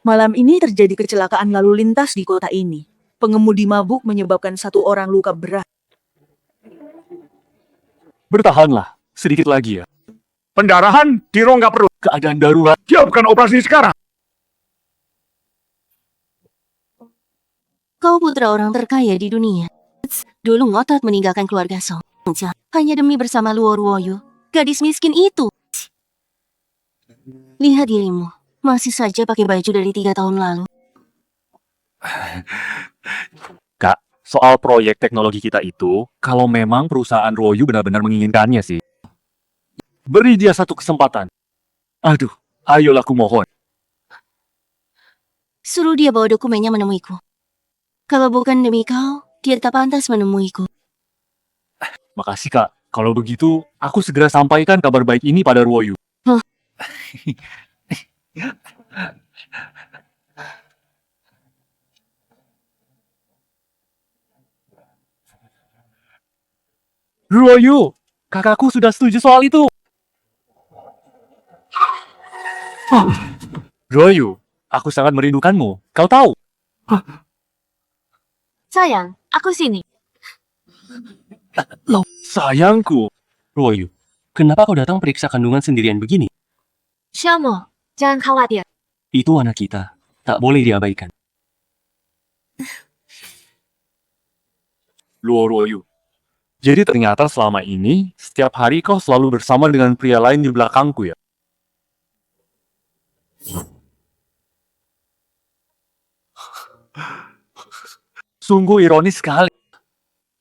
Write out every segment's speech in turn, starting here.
Malam ini terjadi kecelakaan lalu lintas di kota ini. Pengemudi mabuk menyebabkan satu orang luka berat. Bertahanlah, sedikit lagi ya. Pendarahan di rongga perut. Keadaan darurat. Siapkan operasi sekarang. Kau putra orang terkaya di dunia. Dulu ngotot meninggalkan keluarga Song. Hanya demi bersama Luo Ruoyu, gadis miskin itu. Lihat dirimu, masih saja pakai baju dari 3 tahun lalu. Kak, soal proyek teknologi kita itu, kalau memang perusahaan Royu benar-benar menginginkannya sih. Beri dia satu kesempatan. Aduh, ayolah aku mohon. Suruh dia bawa dokumennya menemuiku. Kalau bukan demi kau, dia tak pantas menemuiku. Makasih Kak, kalau begitu, aku segera sampaikan kabar baik ini pada Ruoyu. Hah? Ruoyu, kakakku sudah setuju soal itu. Ruoyu, aku sangat merindukanmu. Kau tahu? Sayang, aku sini. Sayangku. Ruoyu, kenapa kau datang periksa kandungan sendirian begini? Xiaomo, jangan khawatir. Itu anak kita, tak boleh diabaikan. Ruoyu. Jadi ternyata selama ini, setiap hari kau selalu bersama dengan pria lain di belakangku ya? Sungguh ironis sekali.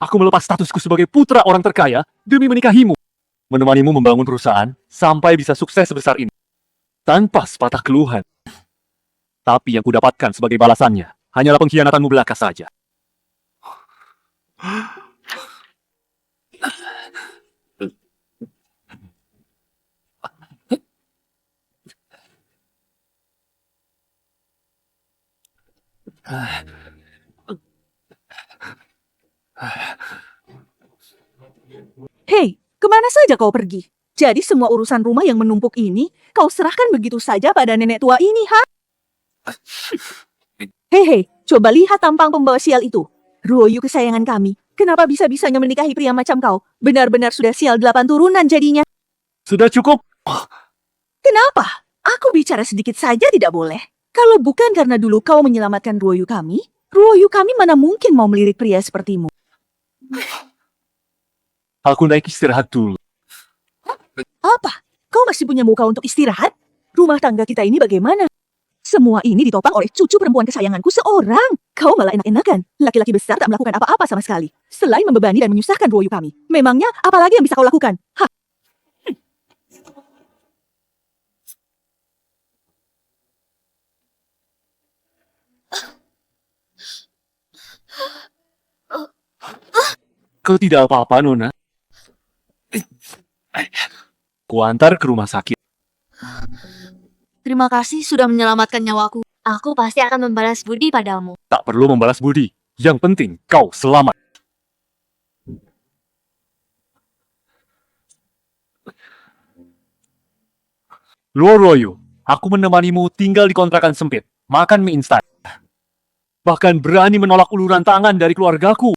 Aku melepas statusku sebagai putra orang terkaya demi menikahimu. Menemanimu membangun perusahaan sampai bisa sukses sebesar ini. Tanpa sepatah keluhan. Tapi yang kudapatkan sebagai balasannya hanyalah pengkhianatanmu belaka saja. Hei, kemana saja kau pergi? Jadi semua urusan rumah yang menumpuk ini, kau serahkan begitu saja pada nenek tua ini, ha? Hei, coba lihat tampang pembawa sial itu. Ruoyu kesayangan kami. Kenapa bisa-bisanya menikahi pria macam kau? Benar-benar sudah sial 8 turunan jadinya. Sudah cukup. Kenapa? Aku bicara sedikit saja tidak boleh. Kalau bukan karena dulu kau menyelamatkan Ruoyu kami mana mungkin mau melirik pria sepertimu. Aku naik istirahat dulu. Apa? Kau masih punya muka untuk istirahat? Rumah tangga kita ini bagaimana? Semua ini ditopang oleh cucu perempuan kesayanganku seorang. Kau malah enak-enakan. Laki-laki besar tak melakukan apa-apa sama sekali. Selain membebani dan menyusahkan Ruoyu kami. Memangnya apa lagi yang bisa kau lakukan? Hah? Kau tidak apa-apa, Nona? Kuantar ke rumah sakit. Terima kasih sudah menyelamatkan nyawaku. Aku pasti akan membalas budi padamu. Tak perlu membalas budi. Yang penting, kau selamat. Luo Ruoyu, aku menemanimu tinggal di kontrakan sempit, makan mie instan. Bahkan berani menolak uluran tangan dari keluargaku.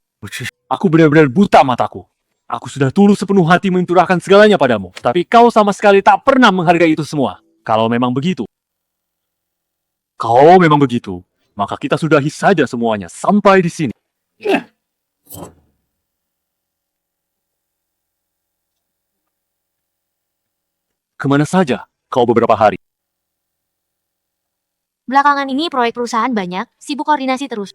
Aku benar-benar buta mataku. Aku sudah tulus sepenuh hati mencurahkan segalanya padamu. Tapi kau sama sekali tak pernah menghargai itu semua. Kalau memang begitu, maka kita sudahi saja semuanya sampai di sini. Kemana saja kau beberapa hari? Belakangan ini proyek perusahaan banyak, sibuk koordinasi terus.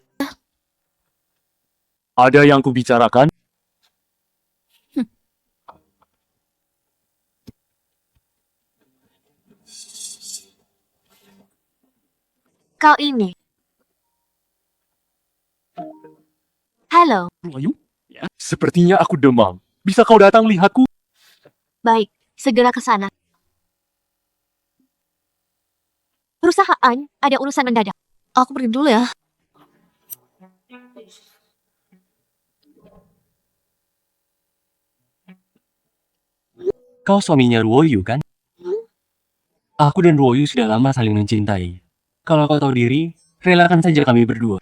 Ada yang kubicarakan? Kau ini. Halo. Ruoyu? Ya, sepertinya aku demam. Bisa kau datang lihatku? Baik, segera ke sana. Perusahaan, ada urusan mendadak. Aku pergi dulu ya. Kau suaminya Ruoyu kan? Aku dan Ruoyu sudah lama saling mencintai. Kalau kau tahu diri, relakan saja kami berdua.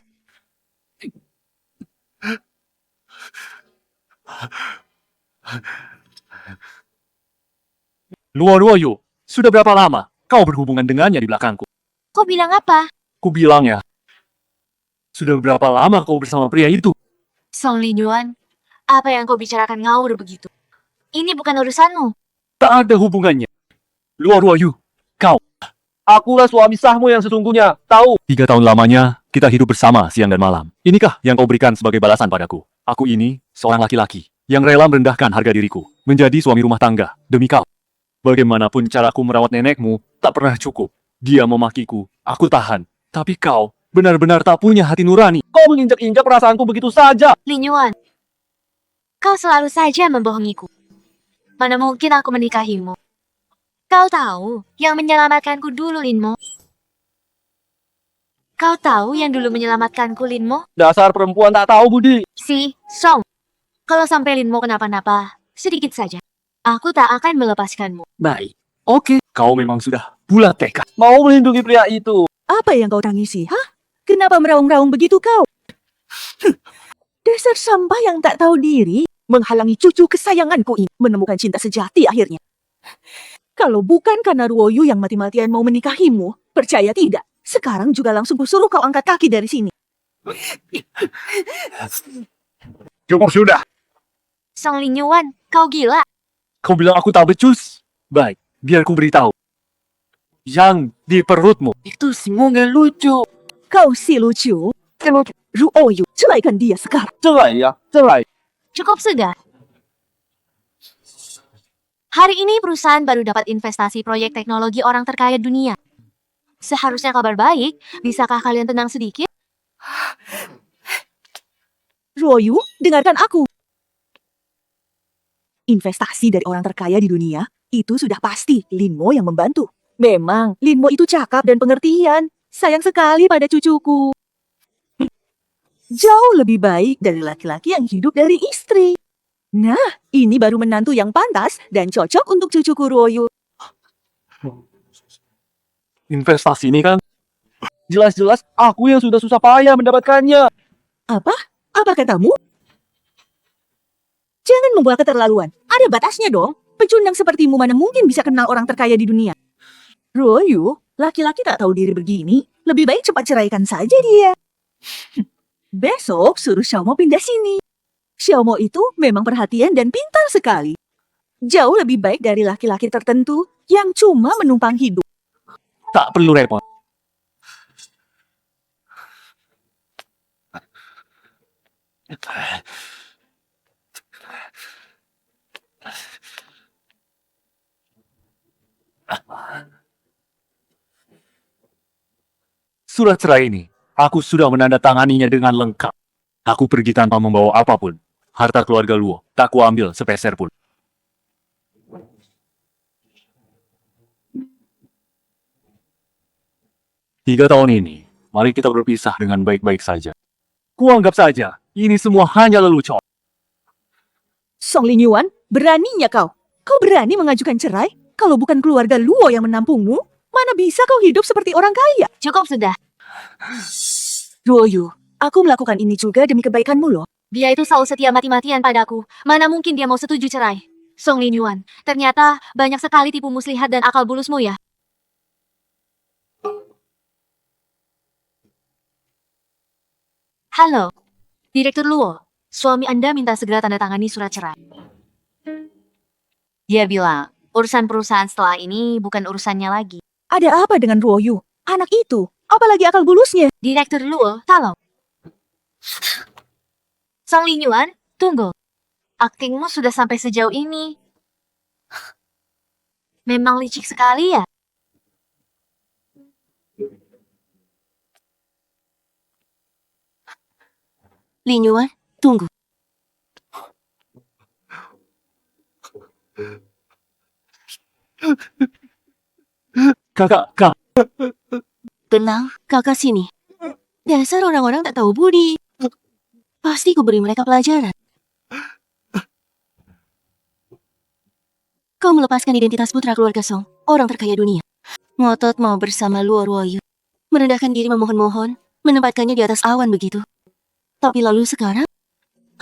Luoyu, sudah berapa lama kau berhubungan dengannya di belakangku? Kau bilang apa? Ku bilang ya, sudah berapa lama kau bersama pria itu? Song Linyuan, apa yang kau bicarakan ngawur begitu? Ini bukan urusanmu. Tak ada hubungannya. Luoyu, kau. Akulah suami sahmu yang sesungguhnya, tahu? 3 tahun lamanya, kita hidup bersama siang dan malam. Inikah yang kau berikan sebagai balasan padaku? Aku ini, seorang laki-laki, yang rela merendahkan harga diriku, menjadi suami rumah tangga, demi kau. Bagaimanapun caraku merawat nenekmu, tak pernah cukup. Dia memakiku, aku tahan. Tapi kau, benar-benar tak punya hati nurani. Kau menginjak-injak perasaanku begitu saja. Linyuan, kau selalu saja membohongiku. Mana mungkin aku menikahimu? Kau tahu yang menyelamatkanku dulu, Linmo. Kau tahu yang dulu menyelamatkanku, Linmo? Dasar perempuan tak tahu budi. Si, Song. Kalau sampai Linmo kenapa-napa, sedikit saja. Aku tak akan melepaskanmu. Baik. Oke, kau memang sudah bulat tekad. Mau melindungi pria itu. Apa yang kau tangisi, hah? Kenapa meraung-raung begitu kau? Dasar sampah yang tak tahu diri, menghalangi cucu kesayanganku ini menemukan cinta sejati akhirnya. Kalau bukan karena Ruoyu yang mati-matian mau menikahimu, percaya tidak, sekarang juga langsung kusuruh kau angkat kaki dari sini. Cukup sudah. Song Linyuan, kau gila. Kau bilang aku tak becus? Baik, biar ku beritahu. Yang di perutmu itu si mungil lucu. Kau si lucu, Ruoyu, ceraikan dia sekarang. Cerai ya, cerai. Cukup sudah. Hari ini perusahaan baru dapat investasi proyek teknologi orang terkaya dunia. Seharusnya kabar baik, bisakah kalian tenang sedikit? Ruoyu, dengarkan aku. Investasi dari orang terkaya di dunia, itu sudah pasti Linmo yang membantu. Memang, Linmo itu cakap dan pengertian. Sayang sekali pada cucuku. Jauh lebih baik dari laki-laki yang hidup dari istri. Nah, ini baru menantu yang pantas dan cocok untuk cucuku Ruoyu. Investasi ini kan jelas-jelas aku yang sudah susah payah mendapatkannya. Apa? Apa katamu? Jangan membuat keterlaluan. Ada batasnya dong. Pecundang sepertimu mana mungkin bisa kenal orang terkaya di dunia. Ruoyu, laki-laki tak tahu diri begini. Lebih baik cepat ceraikan saja dia. Besok suruh Xiaomo pindah sini. Xiaomo itu memang perhatian dan pintar sekali. Jauh lebih baik dari laki-laki tertentu yang cuma menumpang hidup. Tak perlu repot. Surat cerai ini, aku sudah menandatanganinya dengan lengkap. Aku pergi tanpa membawa apapun. Harta keluarga Luo, tak kuambil sepeser pun. Tiga tahun ini, mari kita berpisah dengan baik-baik saja. Kuanggap saja, ini semua hanya lelucon. Song Lingyuan, beraninya kau. Kau berani mengajukan cerai? Kalau bukan keluarga Luo yang menampungmu, mana bisa kau hidup seperti orang kaya? Cukup sudah. Ruoyu, aku melakukan ini juga demi kebaikanmu loh. Dia itu selalu setia mati-matian padaku. Mana mungkin dia mau setuju cerai? Song Linyuan, ternyata banyak sekali tipu muslihat dan akal bulusmu ya. Halo, Direktur Luo. Suami Anda minta segera tanda tangani surat cerai. Dia bilang, urusan perusahaan setelah ini bukan urusannya lagi. Ada apa dengan Ruoyu? Anak itu, apalagi akal bulusnya? Direktur Luo, tolong. Song Linyuan, tunggu. Aktingmu sudah sampai sejauh ini. Memang licik sekali ya. Linyuan, tunggu. Kakak, Tenang, kakak sini. Dasar orang-orang tak tahu budi. Pasti ku beri mereka pelajaran. Kau melepaskan identitas putra keluarga Song, orang terkaya dunia. Ngotot mau bersama Luo Ruoyu. Merendahkan diri memohon-mohon, menempatkannya di atas awan begitu. Tapi lalu sekarang,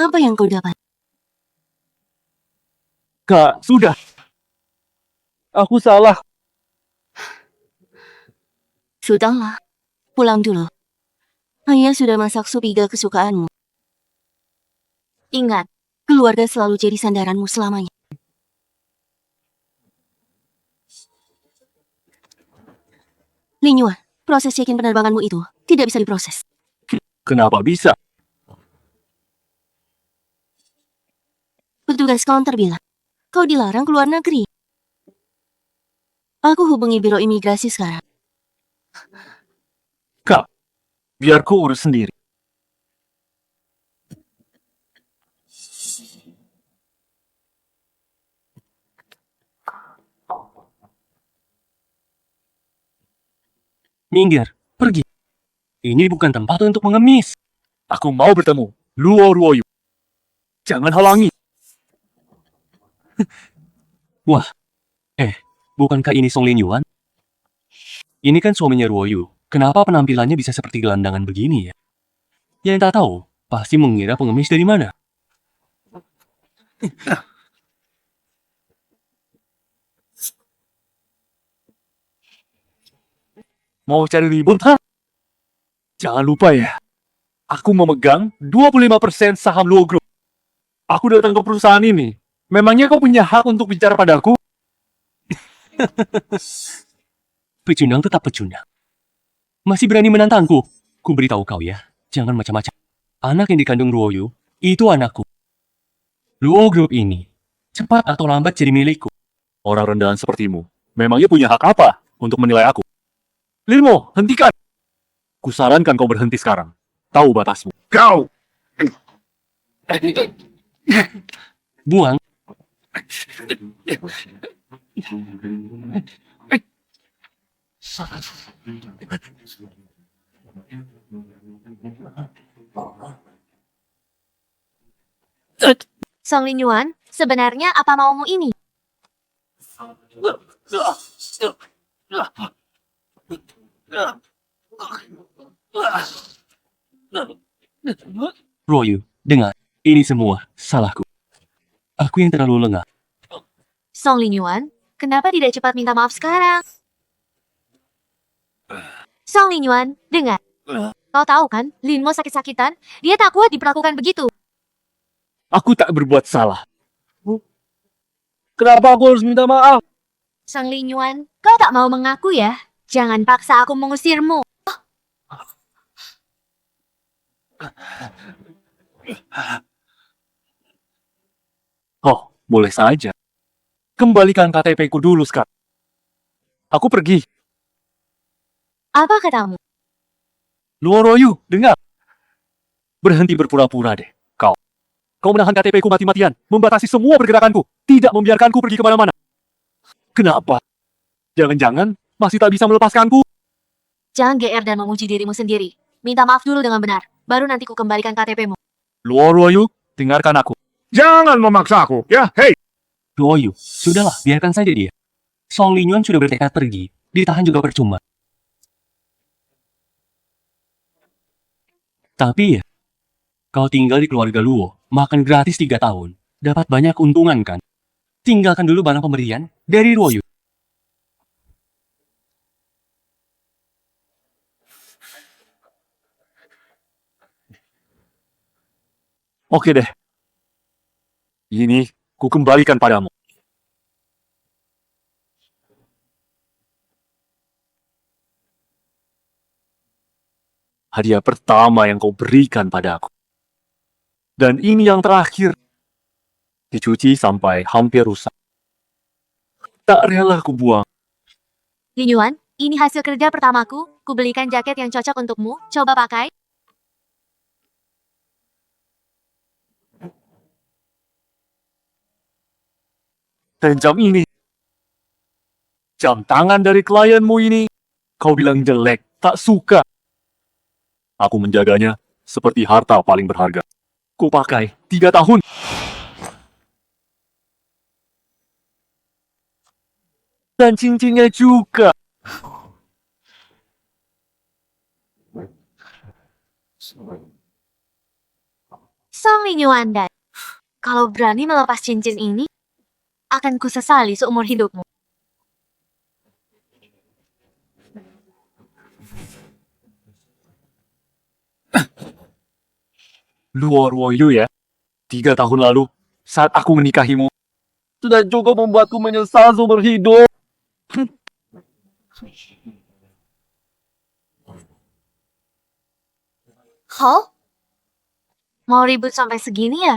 apa yang kau dapat? Kak, sudah. Aku salah. Sudahlah, pulang dulu. Ayah sudah masak sup iga kesukaanmu. Ingat, keluarga selalu jadi sandaranmu selamanya. Lin Yuan, proses check-in penerbanganmu itu tidak bisa diproses. Kenapa bisa? Petugas counter bilang, kau dilarang keluar negeri. Aku hubungi biro imigrasi sekarang. Kak, biar ku urus sendiri. Minggir, pergi. Ini bukan tempat untuk mengemis. Aku mau bertemu Luo Ruoyu. Jangan halangi. Wah, bukankah ini Song Lin Yuan? Ini kan suaminya Ruoyu. Kenapa penampilannya bisa seperti gelandangan begini ya? Yang tak tahu, pasti mengira pengemis dari mana. Mau cari ribut, ha? Jangan lupa ya. Aku memegang 25% saham Luo Group. Aku datang ke perusahaan ini. Memangnya kau punya hak untuk bicara padaku? Pecundang tetap pecundang. Masih berani menantangku? Ku beritahu kau ya, jangan macam-macam. Anak yang dikandung Ruoyu, itu anakku. Luo Group ini, cepat atau lambat jadi milikku. Orang rendahan sepertimu, memangnya punya hak apa untuk menilai aku? Lilmo, hentikan! Kusarankan kau berhenti sekarang. Tahu batasmu. Kau! Buang. Song Lin Yuan, sebenarnya apa maumu ini? Ruoyu, dengar. Ini semua salahku. Aku yang terlalu lengah. Song Lin Yuan, kenapa tidak cepat minta maaf sekarang? Song Lin Yuan, dengar. Kau tahu kan, Lin Mo sakit-sakitan. Dia tak kuat diperlakukan begitu. Aku tak berbuat salah. Kenapa aku harus minta maaf? Song Lin Yuan, kau tak mau mengaku ya? Jangan paksa aku mengusirmu. Oh, boleh saja. Kembalikan KTP ku dulu sekarang. Aku pergi. Apa katamu? Luo Ruoyu, dengar. Berhenti berpura-pura deh, kau. Kau menahan KTP ku mati-matian, membatasi semua pergerakanku, tidak membiarkanku pergi kemana-mana. Kenapa? Jangan-jangan masih tak bisa melepaskanku? Jangan GR dan memuji dirimu sendiri. Minta maaf dulu dengan benar. Baru nanti ku kembalikan KTP-mu. Luo Ruoyu, dengarkan aku. Jangan memaksa aku, ya? Hei! Ruoyu, sudahlah, biarkan saja dia. Song Lin Yuan sudah bertekad pergi. Ditahan juga percuma. Tapi ya, kau tinggal di keluarga Luo, makan gratis 3 tahun. Dapat banyak keuntungan kan? Tinggalkan dulu barang pemberian dari Ruoyu. Oke deh. Ini ku kembalikan padamu. Hadiah pertama yang kau berikan padaku. Dan ini yang terakhir. Dicuci sampai hampir rusak. Tak rela ku buang. Lin Yuan, ini hasil kerja pertamaku. Ku belikan jaket yang cocok untukmu. Coba pakai. Dan jam ini. Jam tangan dari klienmu ini. Kau bilang jelek, tak suka. Aku menjaganya seperti harta paling berharga. Ku pakai 3 tahun. Dan cincinnya juga. Song Linyuan dan kalau berani melepas cincin ini, akan kusesali seumur hidupmu. Luo Ruoyu ya. 3 tahun lalu, saat aku menikahimu, sudah cukup membuatku menyesal seumur hidup. Hah? Mau ribut sampai segini ya?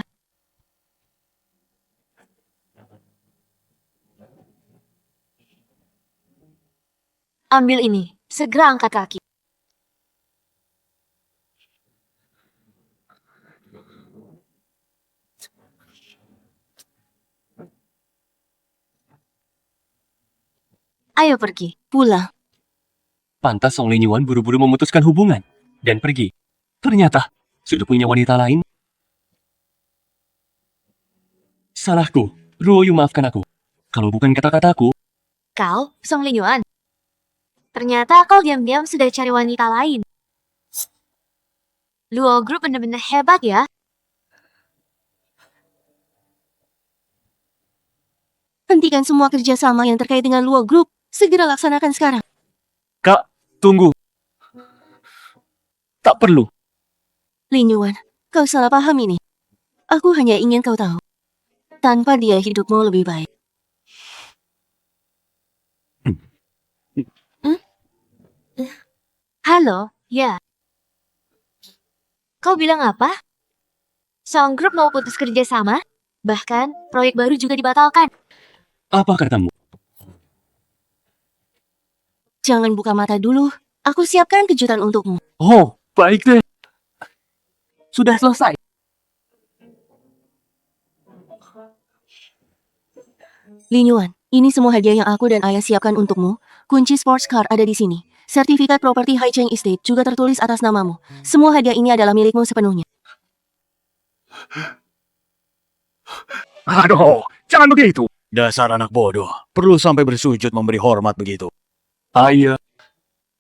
Ambil ini, segera angkat kaki. Ayo pergi. Pulang. Pantas Song Linyuan buru-buru memutuskan hubungan dan pergi. Ternyata sudah punya wanita lain. Salahku. Ruoyu, maafkan aku. Kalau bukan kata-kataku, Kau, Song Linyuan. Ternyata kau diam-diam sudah cari wanita lain. Luo Group benar-benar hebat ya. Hentikan semua kerjasama yang terkait dengan Luo Group. Segera laksanakan sekarang. Kak, tunggu. Tak perlu. Linyuan, kau salah paham ini. Aku hanya ingin kau tahu. Tanpa dia hidupmu lebih baik. Halo, ya. Kau bilang apa? Song Group mau putus kerja sama? Bahkan, proyek baru juga dibatalkan. apa katamu? Jangan buka mata dulu. Aku siapkan kejutan untukmu. Oh, baik deh. Sudah selesai. Linyuan, ini semua hadiah yang aku dan ayah siapkan untukmu. Kunci sports car ada di sini. Sertifikat properti Haicheng Estate juga tertulis atas namamu. Semua hadiah ini adalah milikmu sepenuhnya. Aduh, jangan begitu. Dasar anak bodoh, perlu sampai bersujud memberi hormat begitu. Ayah,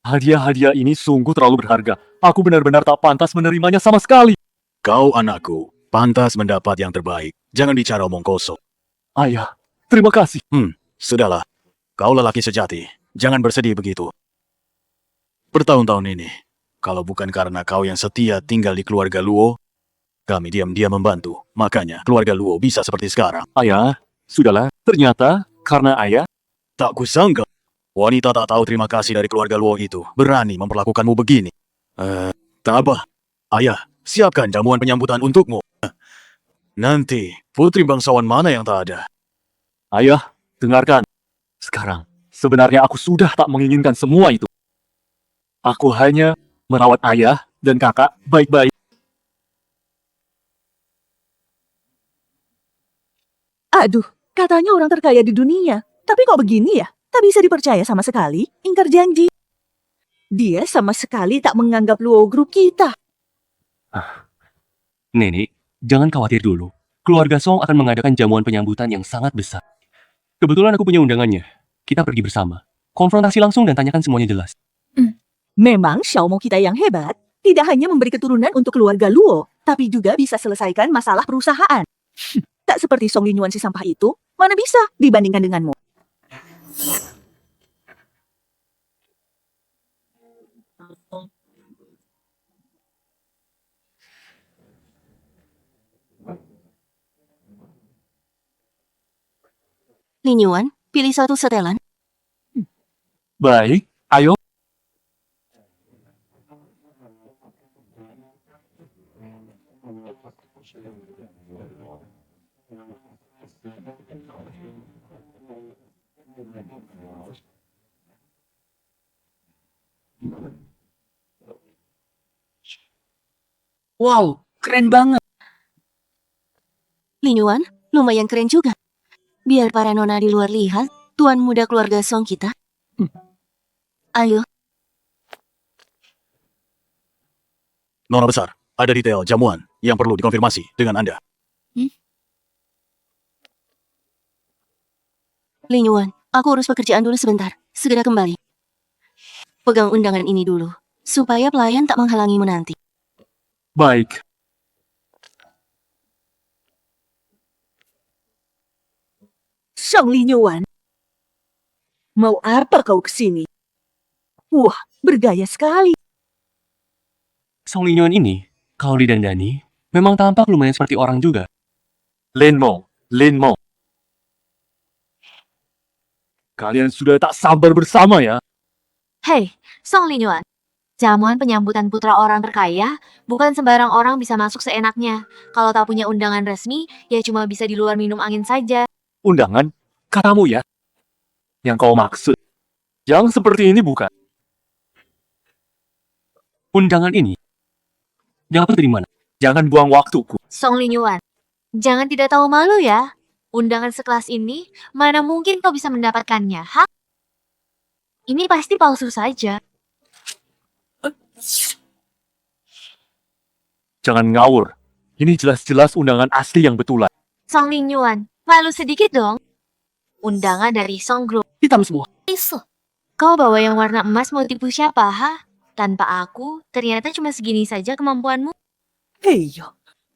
hadiah-hadiah ini sungguh terlalu berharga. Aku benar-benar tak pantas menerimanya sama sekali. Kau anakku, pantas mendapat yang terbaik. Jangan bicara omong kosong. Ayah, terima kasih. Sudahlah, kau lelaki sejati. Jangan bersedih begitu. Bertahun-tahun ini, kalau bukan karena kau yang setia tinggal di keluarga Luo, kami diam-diam membantu. Makanya keluarga Luo bisa seperti sekarang. Ayah, sudahlah. Ternyata karena ayah, Tak kusangka, wanita tak tahu terima kasih dari keluarga Luo itu berani memperlakukanmu begini. Tak apa. Ayah, siapkan jamuan penyambutan untukmu. Nanti, putri bangsawan mana yang tak ada? ayah, dengarkan. Sekarang, sebenarnya aku sudah tak menginginkan semua itu. Aku hanya merawat ayah dan kakak baik-baik. Aduh, katanya orang terkaya di dunia. Tapi kok begini ya? Tak bisa dipercaya sama sekali. Ingkar janji. Dia sama sekali tak menganggap Luo Group kita. Nenek, jangan khawatir dulu. Keluarga Song akan mengadakan jamuan penyambutan yang sangat besar. Kebetulan aku punya undangannya. Kita pergi bersama. Konfrontasi langsung dan tanyakan semuanya jelas. Memang Xiaomo kita yang hebat. Tidak hanya memberi keturunan untuk keluarga Luo, tapi juga bisa selesaikan masalah perusahaan. Tak seperti Song Linyuan si sampah itu, mana bisa dibandingkan denganmu. Linyuan, pilih satu setelan. Baik, ayo. Wow, keren banget. Linyuan, lumayan keren juga. Biar para nona di luar lihat, tuan muda keluarga Song kita. Ayo, Nona besar, ada detail jamuan yang perlu dikonfirmasi dengan Anda. Linyuan, aku urus pekerjaan dulu sebentar. Segera kembali. Pegang undangan ini dulu, supaya pelayan tak menghalangimu nanti. Baik. Song Linyuan, mau apa kau kesini? Wah, bergaya sekali. Song Linyuan ini, kalau didandani, memang tampak lumayan seperti orang juga. Linmo. Kalian sudah tak sabar bersama ya? Hei, Song Linyuan. Jamuan penyambutan putra orang terkaya, bukan sembarang orang bisa masuk seenaknya. Kalau tak punya undangan resmi, ya cuma bisa di luar minum angin saja. Undangan? Katamu ya? Yang kau maksud? Yang seperti ini bukan? Undangan ini, dapat dari mana? Jangan buang waktuku. Song Linyuan, jangan tidak tahu malu ya. Undangan sekelas ini, mana mungkin kau bisa mendapatkannya, ha? Ini pasti palsu saja. Jangan ngawur. Ini jelas-jelas undangan asli yang betulan. Song Linyuan, malu sedikit dong. Undangan dari Song Group. Hitam semua. Kau bawa yang warna emas mau tipu siapa, ha? Tanpa aku, ternyata cuma segini saja kemampuanmu. Hei,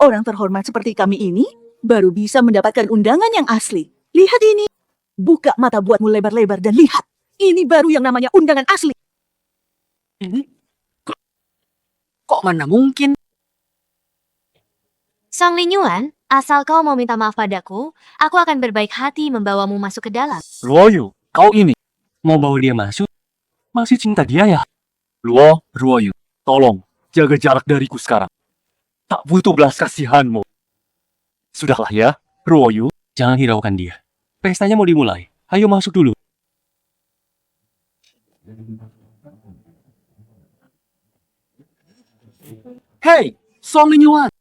orang terhormat seperti kami ini baru bisa mendapatkan undangan yang asli. Lihat ini. Buka mata buatmu lebar-lebar dan lihat. Ini baru yang namanya undangan asli. Ini? Kok mana mungkin? Song Linyuan, asal kau mau minta maaf padaku, aku akan berbaik hati membawamu masuk ke dalam. Luoyu, kau ini. Mau bawa dia masuk? Masih cinta dia ya? Luoyu, tolong jaga jarak dariku sekarang. Tak butuh belas kasihanmu. Sudahlah ya, Luoyu. Jangan hiraukan dia. Pestanya mau dimulai. Ayo masuk dulu. Hei, Song Linyuan.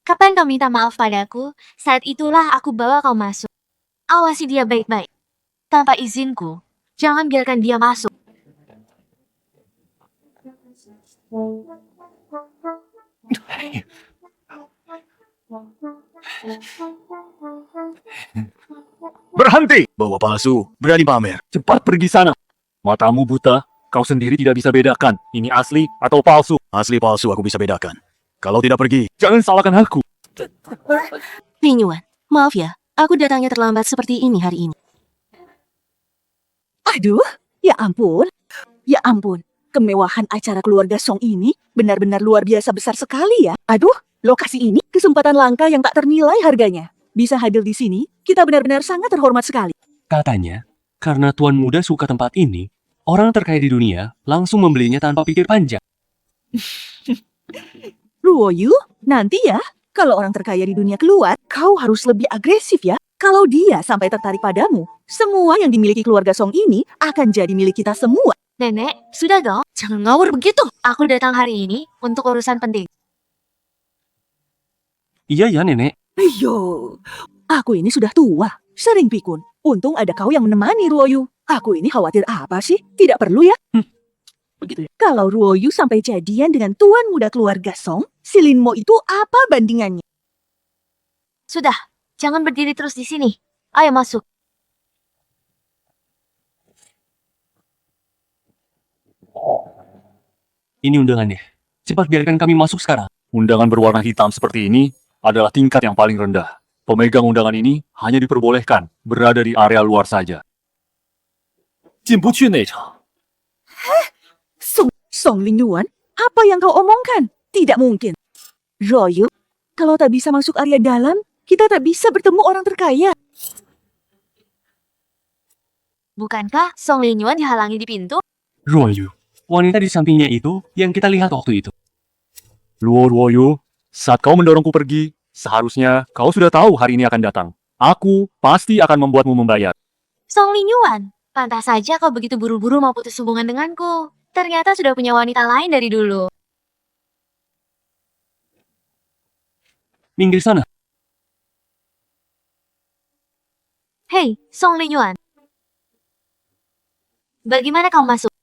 Kapan kau minta maaf padaku, saat itulah aku bawa kau masuk. Awasi dia baik-baik. Tanpa izinku, jangan biarkan dia masuk. Berhenti! Bawa palsu, berani pamer. Cepat pergi sana. Matamu buta, kau sendiri tidak bisa bedakan. Ini asli atau palsu. Asli palsu aku bisa bedakan. Kalau tidak pergi, Jangan salahkan aku. Linyuan, maaf ya, aku datangnya terlambat seperti ini hari ini. Aduh, ya ampun. Ya ampun, kemewahan acara keluarga Song ini benar-benar luar biasa besar sekali ya. Aduh, lokasi ini kesempatan langka yang tak ternilai harganya. Bisa hadir di sini, kita benar-benar sangat terhormat sekali. Katanya, karena tuan muda suka tempat ini, orang terkaya di dunia langsung membelinya tanpa pikir panjang. Luoyu, nanti ya, kalau orang terkaya di dunia keluar, kau harus lebih agresif ya. Kalau dia sampai tertarik padamu, semua yang dimiliki keluarga Song ini akan jadi milik kita semua. Nenek, sudah dong. Jangan ngawur begitu. Aku datang hari ini untuk urusan penting. Iya ya, Nenek. Ayo, aku ini sudah tua, sering pikun. Untung ada kau yang menemani Luoyu. Aku ini khawatir apa sih? Tidak perlu ya. Begitu ya. Kalau Luoyu sampai jadian dengan tuan muda keluarga Song, si Linmo itu apa bandingannya? Sudah, jangan berdiri terus di sini. Ayo masuk. Ini undangannya. Cepat biarkan kami masuk sekarang. Undangan berwarna hitam seperti ini adalah tingkat yang paling rendah. Pemegang undangan ini hanya diperbolehkan berada di area luar saja. Song Linyuan, apa yang kau omongkan? Tidak mungkin. Royu, kalau tak bisa masuk area dalam, kita tak bisa bertemu orang terkaya. Bukankah Song Linyuan dihalangi di pintu? Ruoyu, wanita di sampingnya itu yang kita lihat waktu itu. Luoyu, saat kau mendorongku pergi, seharusnya kau sudah tahu hari ini akan datang. Aku pasti akan membuatmu membayar. Song Linyuan, pantas saja kau begitu buru-buru mau putus hubungan denganku. Ternyata sudah punya wanita lain dari dulu. Minggir sana. Hei, Song Linyuan. Bagaimana kau masuk?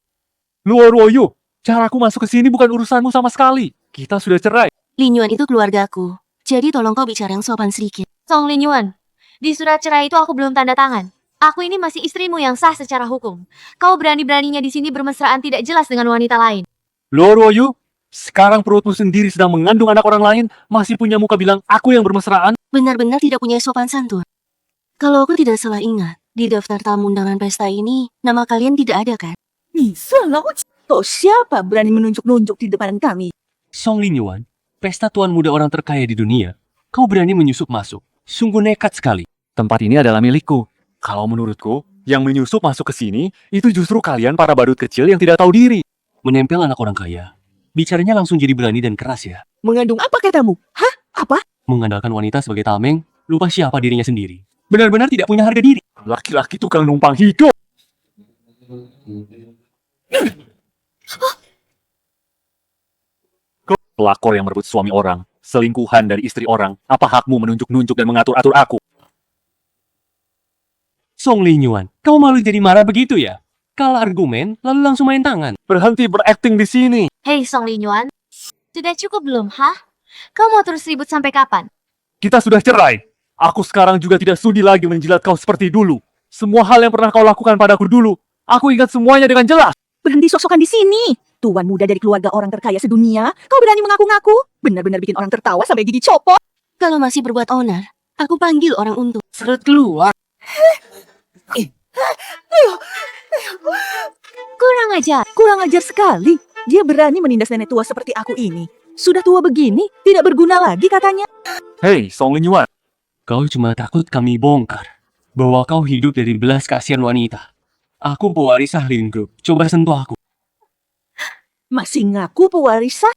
Luoyu, caraku masuk ke sini bukan urusanmu sama sekali. Kita sudah cerai. Linyuan itu keluargaku, jadi tolong kau bicara yang sopan sedikit. Song Linyuan, di surat cerai itu aku belum tanda tangan. Aku ini masih istrimu yang sah secara hukum. Kau berani-beraninya di sini bermesraan tidak jelas dengan wanita lain. Luoyu, Sekarang perutmu sendiri sedang mengandung anak orang lain, masih punya muka bilang aku yang bermesraan? Benar-benar tidak punya sopan santun. Kalau aku tidak salah ingat, di daftar tamu undangan pesta ini, nama kalian tidak ada kan? Salah. Toh siapa berani menunjuk-nunjuk di depan kami? Song Linyuan, pesta tuan muda orang terkaya di dunia. Kau berani menyusup masuk. Sungguh nekat sekali. Tempat ini adalah milikku. Kalau menurutku, yang menyusup masuk ke sini, itu justru kalian para badut kecil yang tidak tahu diri. Menempel anak orang kaya. Bicaranya langsung jadi berani dan keras ya. Mengandung apa katamu? Hah? Apa? Mengandalkan wanita sebagai tameng, lupa siapa dirinya sendiri. Benar-benar tidak punya harga diri. Laki-laki tukang numpang hidup. Kau pelakor yang merebut suami orang, selingkuhan dari istri orang. Apa hakmu menunjuk-nunjuk dan mengatur-atur aku? Song Linyuan, kau malu jadi marah begitu ya? Kalah argumen, lalu langsung main tangan. Berhenti berakting di sini. Hei Song Linyuan, sudah cukup belum, hah? Kau mau terus ribut sampai kapan? Kita sudah cerai. Aku sekarang juga tidak sudi lagi menjilat kau seperti dulu. Semua hal yang pernah kau lakukan padaku dulu, aku ingat semuanya dengan jelas. Berhenti sok-sokan di sini. Tuan muda dari keluarga orang terkaya sedunia, kau berani mengaku-ngaku? Benar-benar bikin orang tertawa sampai gigi copot. Kalau masih berbuat onar, aku panggil orang untuk. Serut keluar. Kurang ajar. Kurang ajar sekali. Dia berani menindas nenek tua seperti aku ini. Sudah tua begini, tidak berguna lagi katanya. Hei, Song Linyuan. Kau cuma takut kami bongkar bahwa kau hidup dari belas kasihan wanita. Aku pewaris Sahlin Group. Coba sentuh aku. Masih ngaku pewarisan?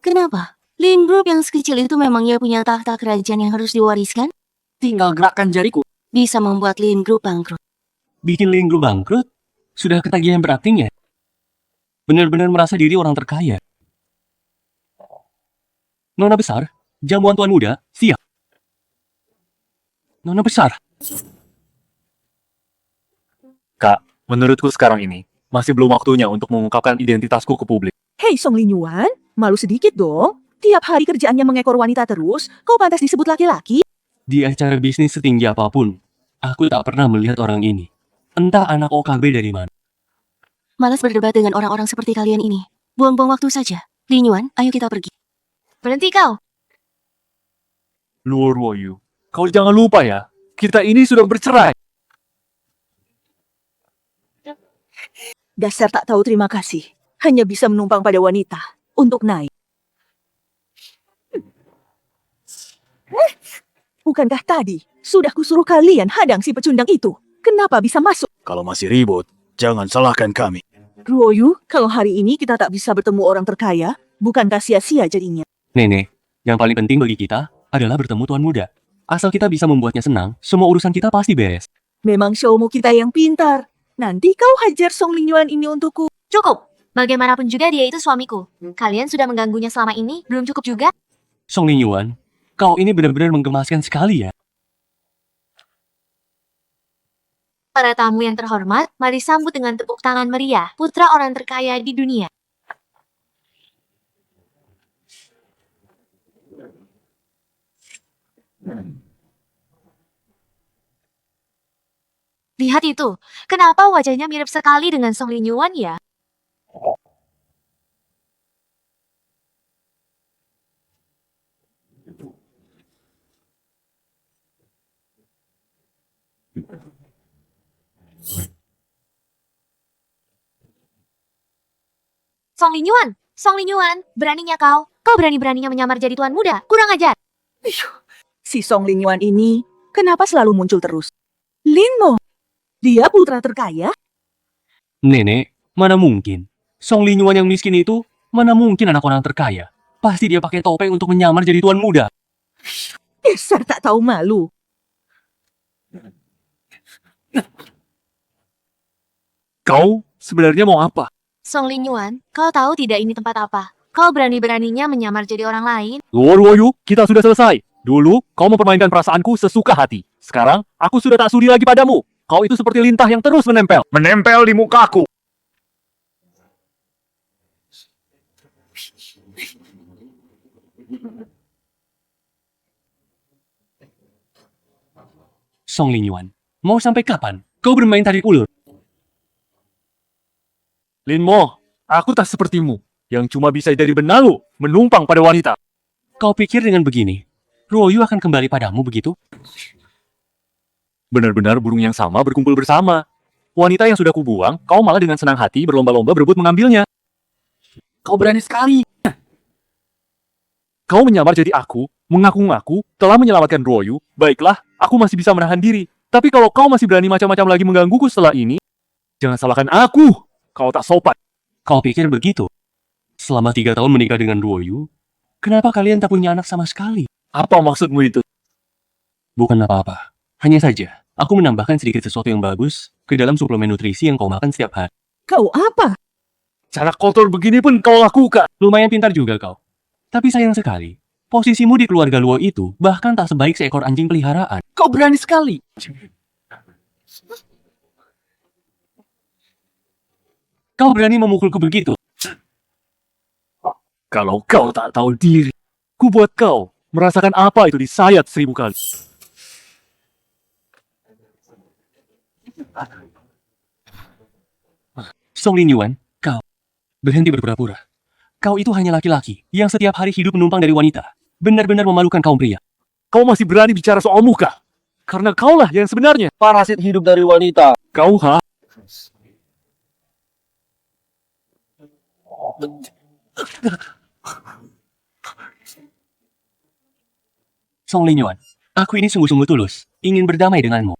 Kenapa? Lin Group yang sekecil itu memangnya punya tahta kerajaan yang harus diwariskan? Tinggal gerakkan jariku. Bisa membuat Lin Group bangkrut. Bikin Lin Group bangkrut? Sudah ketagihan berakting ya? Benar-benar merasa diri orang terkaya. Nona besar, jamuan tuan muda, siap. Nona besar, Kak, menurutku sekarang ini, masih belum waktunya untuk mengungkapkan identitasku ke publik. Hei Song Linyuan, malu sedikit dong. Tiap hari kerjaannya mengekor wanita terus, kau pantas disebut laki-laki. di acara bisnis setinggi apapun, aku tak pernah melihat orang ini. Entah anak OKB dari mana. Malas berdebat dengan orang-orang seperti kalian ini. Buang-buang waktu saja. Lin Yuan, ayo kita pergi. Berhenti kau. Luo Ruoyu, kau jangan lupa ya, kita ini sudah bercerai. Dasar tak tahu terima kasih. Hanya bisa menumpang pada wanita untuk naik. Bukankah tadi sudah kusuruh kalian hadang si pecundang itu? Kenapa bisa masuk? Kalau masih ribut, jangan salahkan kami. Ruoyu, kalau hari ini kita tak bisa bertemu orang terkaya, bukankah sia-sia jadinya? Nenek, yang paling penting bagi kita adalah bertemu tuan muda. Asal kita bisa membuatnya senang, semua urusan kita pasti beres. Memang showmu kita yang pintar. Nanti kau hajar Song Linyuan ini untukku. Cukup. Bagaimanapun juga dia itu suamiku. Kalian sudah mengganggunya selama ini, belum cukup juga? Song Linyuan, kau ini benar-benar menggemaskan sekali ya. Para tamu yang terhormat, mari sambut dengan tepuk tangan meriah, putra orang terkaya di dunia. Lihat itu, kenapa wajahnya mirip sekali dengan Song Linyuan ya? Song Linyuan, beraninya kau? Kau berani-beraninya menyamar jadi tuan muda? Kurang ajar. Si Song Linyuan ini, kenapa selalu muncul terus? Linmo, dia putra terkaya? Nenek, mana mungkin? Song Linyuan yang miskin itu, mana mungkin anak orang terkaya? Pasti dia pakai topeng untuk menyamar jadi tuan muda. Dasar tak tahu malu. Kau sebenarnya mau apa? Song Linyuan, kau tahu tidak ini tempat apa? Kau berani-beraninya menyamar jadi orang lain? Luo Ruoyu, kita sudah selesai. Dulu, kau mempermainkan perasaanku sesuka hati. Sekarang, aku sudah tak sudi lagi padamu. Kau itu seperti lintah yang terus menempel. Menempel di mukaku. Song Linyuan, mau sampai kapan? Kau bermain tarik ulur? Linmo, aku tak sepertimu. yang cuma bisa jadi benalu menumpang pada wanita. Kau pikir dengan begini, Ruoyu akan kembali padamu begitu? Benar-benar burung yang sama berkumpul bersama. Wanita yang sudah kubuang, kau malah dengan senang hati berlomba-lomba berebut mengambilnya. Kau berani sekali. Kau menyamar jadi aku, mengaku-ngaku, telah menyelamatkan Ruoyu. Baiklah, aku masih bisa menahan diri. Tapi kalau kau masih berani macam-macam lagi menggangguku setelah ini, jangan salahkan aku. Kau tak sopan. Kau pikir begitu? Selama 3 tahun menikah dengan Ruoyu, kenapa kalian tak punya anak sama sekali? Apa maksudmu itu? Bukan apa-apa. Hanya saja, aku menambahkan sedikit sesuatu yang bagus ke dalam suplemen nutrisi yang kau makan setiap hari. Kau apa? Cara kotor begini pun kau lakukan. Lumayan pintar juga kau. Tapi sayang sekali, posisimu di keluarga Luo itu bahkan tak sebaik seekor anjing peliharaan. Kau berani sekali. Kau berani memukulku begitu? Kalau kau tak tahu diri, ku buat kau merasakan apa itu disayat 1000 kali. Song Linyuan, kau berhenti berpura-pura. Kau itu hanya laki-laki yang setiap hari hidup menumpang dari wanita. Benar-benar memalukan kaum pria. Kau masih berani bicara soal muka? Karena kaulah yang sebenarnya parasit hidup dari wanita. Kau, ha? Song Linyuan, aku ini sungguh-sungguh tulus, ingin berdamai denganmu.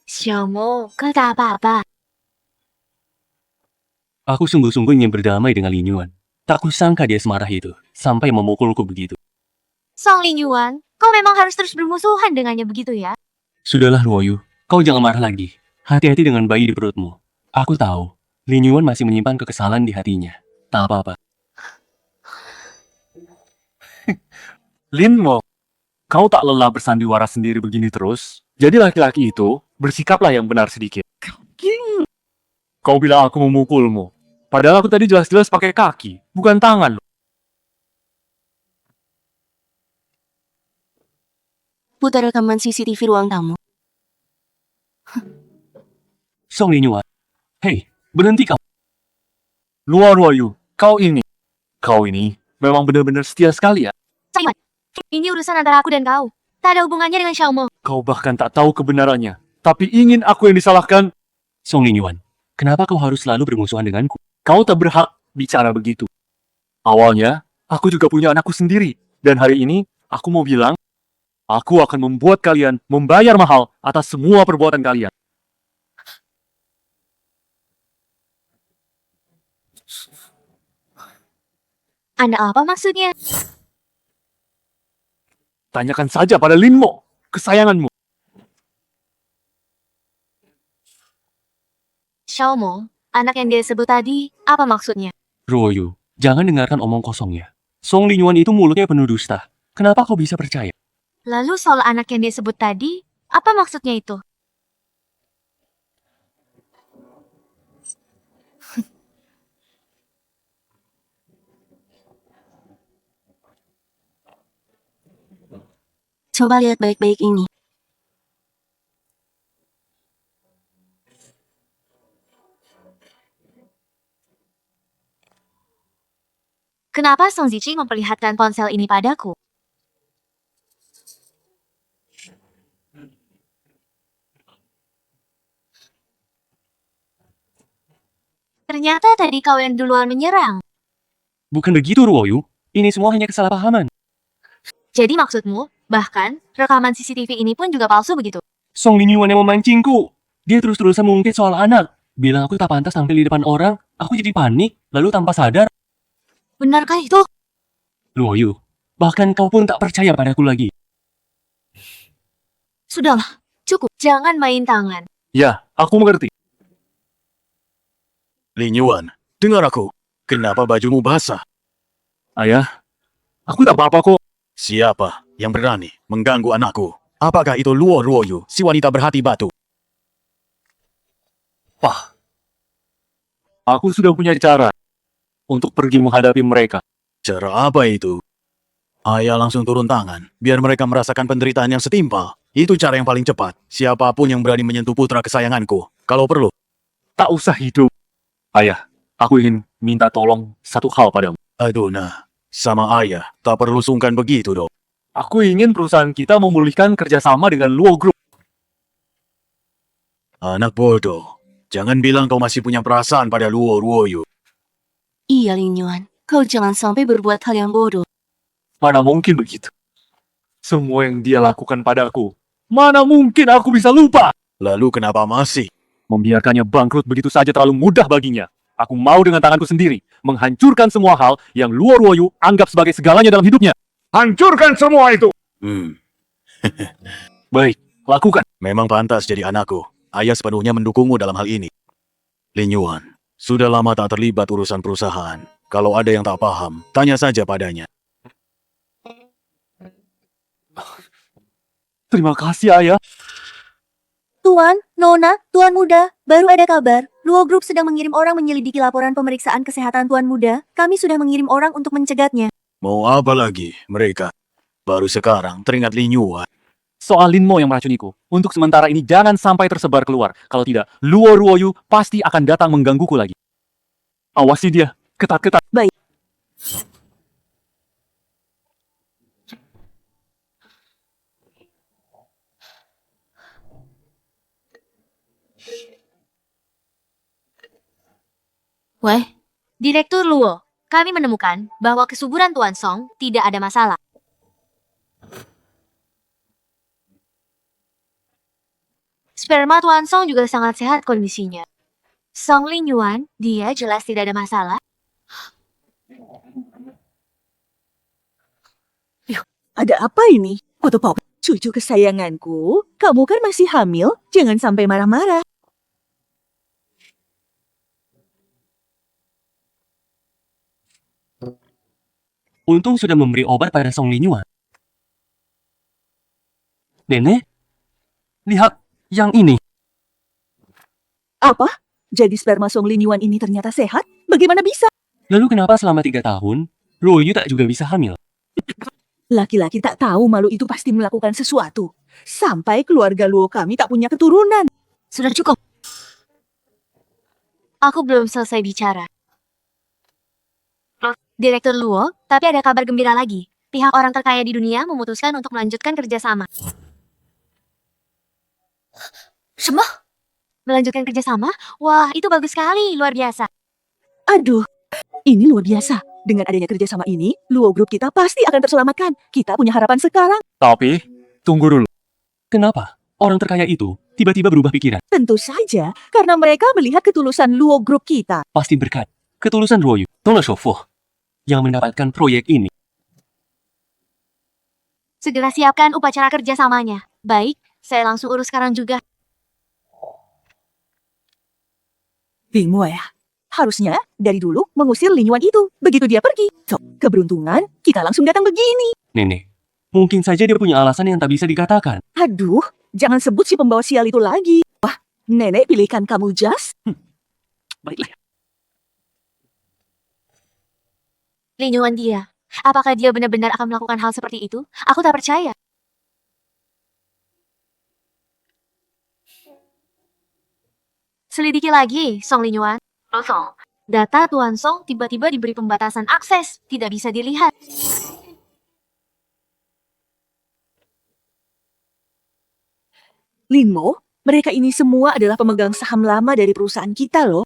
Xiaomo, kau tak apa-apa. Aku sungguh-sungguh ingin berdamai dengan Linyuan. Tak kusangka dia semarah itu, sampai memukulku begitu. Song Linyuan, kau memang harus terus bermusuhan dengannya begitu ya? Sudahlah Ruoyu, kau jangan marah lagi. Hati-hati dengan bayi di perutmu. Aku tahu, Linyuan masih menyimpan kekesalan di hatinya. Tak apa-apa. Linmo, kau tak lelah bersandiwara sendiri begini terus? Jadi laki-laki itu bersikaplah yang benar sedikit. Kau bilang aku memukulmu. Padahal aku tadi jelas-jelas pakai kaki, bukan tangan. Putar rekaman CCTV ruang tamu. Song Linyuan, hei, berhenti kau. Luar Ruoyu, kau ini memang benar-benar setia sekali ya. Sayuan, ini urusan antara aku dan kau. Tak ada hubungannya dengan Xiaomo. Kau bahkan tak tahu kebenarannya, tapi ingin aku yang disalahkan. Song Linyuan, kenapa kau harus selalu bermusuhan denganku? Kau tak berhak bicara begitu. Awalnya, aku juga punya anakku sendiri. Dan hari ini, aku mau bilang, aku akan membuat kalian membayar mahal atas semua perbuatan kalian. Anda apa maksudnya? Tanyakan saja pada Linmo, kesayanganmu. Xiaomo, anak yang dia sebut tadi, apa maksudnya? Ruoyu, jangan dengarkan omong kosongnya. Song Linyuan itu mulutnya penuh dusta. Kenapa kau bisa percaya? Lalu soal anak yang dia sebut tadi, apa maksudnya itu? Coba lihat baik-baik ini. Kenapa Song Ziqi memperlihatkan ponsel ini padaku? Ternyata tadi kau yang duluan menyerang. Bukan begitu Ruoyu, ini semua hanya kesalahpahaman. Jadi maksudmu, bahkan rekaman CCTV ini pun juga palsu begitu? Song Linyuan yang memancingku. Dia terus-terusan mengungkit soal anak. Bilang aku tak pantas tampil di depan orang. Aku jadi panik, lalu tanpa sadar. Benarkah itu? Ruoyu, bahkan kau pun tak percaya padaku lagi. Sudahlah, cukup. Jangan main tangan. Ya, aku mengerti. Linyuan, dengar aku. Kenapa bajumu basah? Ayah, aku tak apa-apa kok. Siapa yang berani mengganggu anakku? Apakah itu Luo Ruoyu, si wanita berhati batu? Wah, aku sudah punya cara untuk pergi menghadapi mereka. Cara apa itu? Ayah langsung turun tangan, biar mereka merasakan penderitaan yang setimpal. Itu cara yang paling cepat. Siapapun yang berani menyentuh putra kesayanganku, kalau perlu. Tak usah hidup. Ayah, aku ingin minta tolong satu hal padamu. Aduh nah, sama ayah, tak perlu sungkan begitu dong. Aku ingin perusahaan kita memulihkan kerjasama dengan Luo Group. Anak bodoh, jangan bilang kau masih punya perasaan pada Luo Ruoyu. Iya, Lin Yuan. Kau jangan sampai berbuat hal yang bodoh. Mana mungkin begitu? Semua yang dia lakukan padaku, mana mungkin aku bisa lupa? Lalu kenapa masih? Membiarkannya bangkrut begitu saja terlalu mudah baginya. Aku mau dengan tanganku sendiri menghancurkan semua hal yang Luo Ruoyu anggap sebagai segalanya dalam hidupnya. Hancurkan semua itu! Baik, lakukan. Memang pantas jadi anakku. Ayah sepenuhnya mendukungmu dalam hal ini. Lin Yuan, sudah lama tak terlibat urusan perusahaan. Kalau ada yang tak paham, tanya saja padanya. Terima kasih, Ayah. Tuan, Nona, Tuan Muda, baru ada kabar. Luo Group sedang mengirim orang menyelidiki laporan pemeriksaan kesehatan Tuan Muda. Kami sudah mengirim orang untuk mencegatnya. Mau apa lagi mereka? Baru sekarang teringat Lin Yuan. Soal Linmo yang meracuniku, untuk sementara ini jangan sampai tersebar keluar. Kalau tidak, Luo Ruoyu pasti akan datang menggangguku lagi. Awasi dia, ketat-ketat. Baik. Weh, Direktur Luo, kami menemukan bahwa kesuburan Tuan Song tidak ada masalah. Sperma Tuan Song juga sangat sehat kondisinya. Song Lin Yuan, dia jelas tidak ada masalah. Ada apa ini? Foto pop. Cucu kesayanganku, kamu kan masih hamil? Jangan sampai marah-marah. Untung sudah memberi obat pada Song Lin Yuan. Nenek, lihat yang ini. Apa? Jadi sperma Song Lin Yuan ini ternyata sehat? Bagaimana bisa? Lalu kenapa selama 3 tahun, Luo Yu tak juga bisa hamil? Laki-laki tak tahu malu itu pasti melakukan sesuatu. Sampai keluarga Luo kami tak punya keturunan. Sudah cukup. Aku belum selesai bicara. Direktur Luo, tapi ada kabar gembira lagi. Pihak orang terkaya di dunia memutuskan untuk melanjutkan kerjasama. Semua? Melanjutkan kerjasama? Wah, itu bagus sekali, luar biasa. Aduh, ini luar biasa. Dengan adanya kerjasama ini, Luo Group kita pasti akan terselamatkan. Kita punya harapan sekarang. Tapi, tunggu dulu. Kenapa orang terkaya itu tiba-tiba berubah pikiran? Tentu saja, karena mereka melihat ketulusan Luo Group kita. Pasti berkat ketulusan Luo Yu, Tolong Shofu, yang mendapatkan proyek ini. Segera siapkan upacara kerjasamanya. Baik, saya langsung urus sekarang juga. Bingmo ya. Harusnya dari dulu mengusir Lin Yuan itu. Begitu dia pergi. So, keberuntungan kita langsung datang begini. Nenek, mungkin saja dia punya alasan yang tak bisa dikatakan. Aduh, jangan sebut si pembawa sial itu lagi. Wah, nenek pilihkan kamu Jas. Baiklah. Lin Yuan dia. Apakah dia benar-benar akan melakukan hal seperti itu? Aku tak percaya. Selidiki lagi, Song Lin Yuan. Song, data Tuan Song tiba-tiba diberi pembatasan akses, tidak bisa dilihat. Linmo, mereka ini semua adalah pemegang saham lama dari perusahaan kita loh.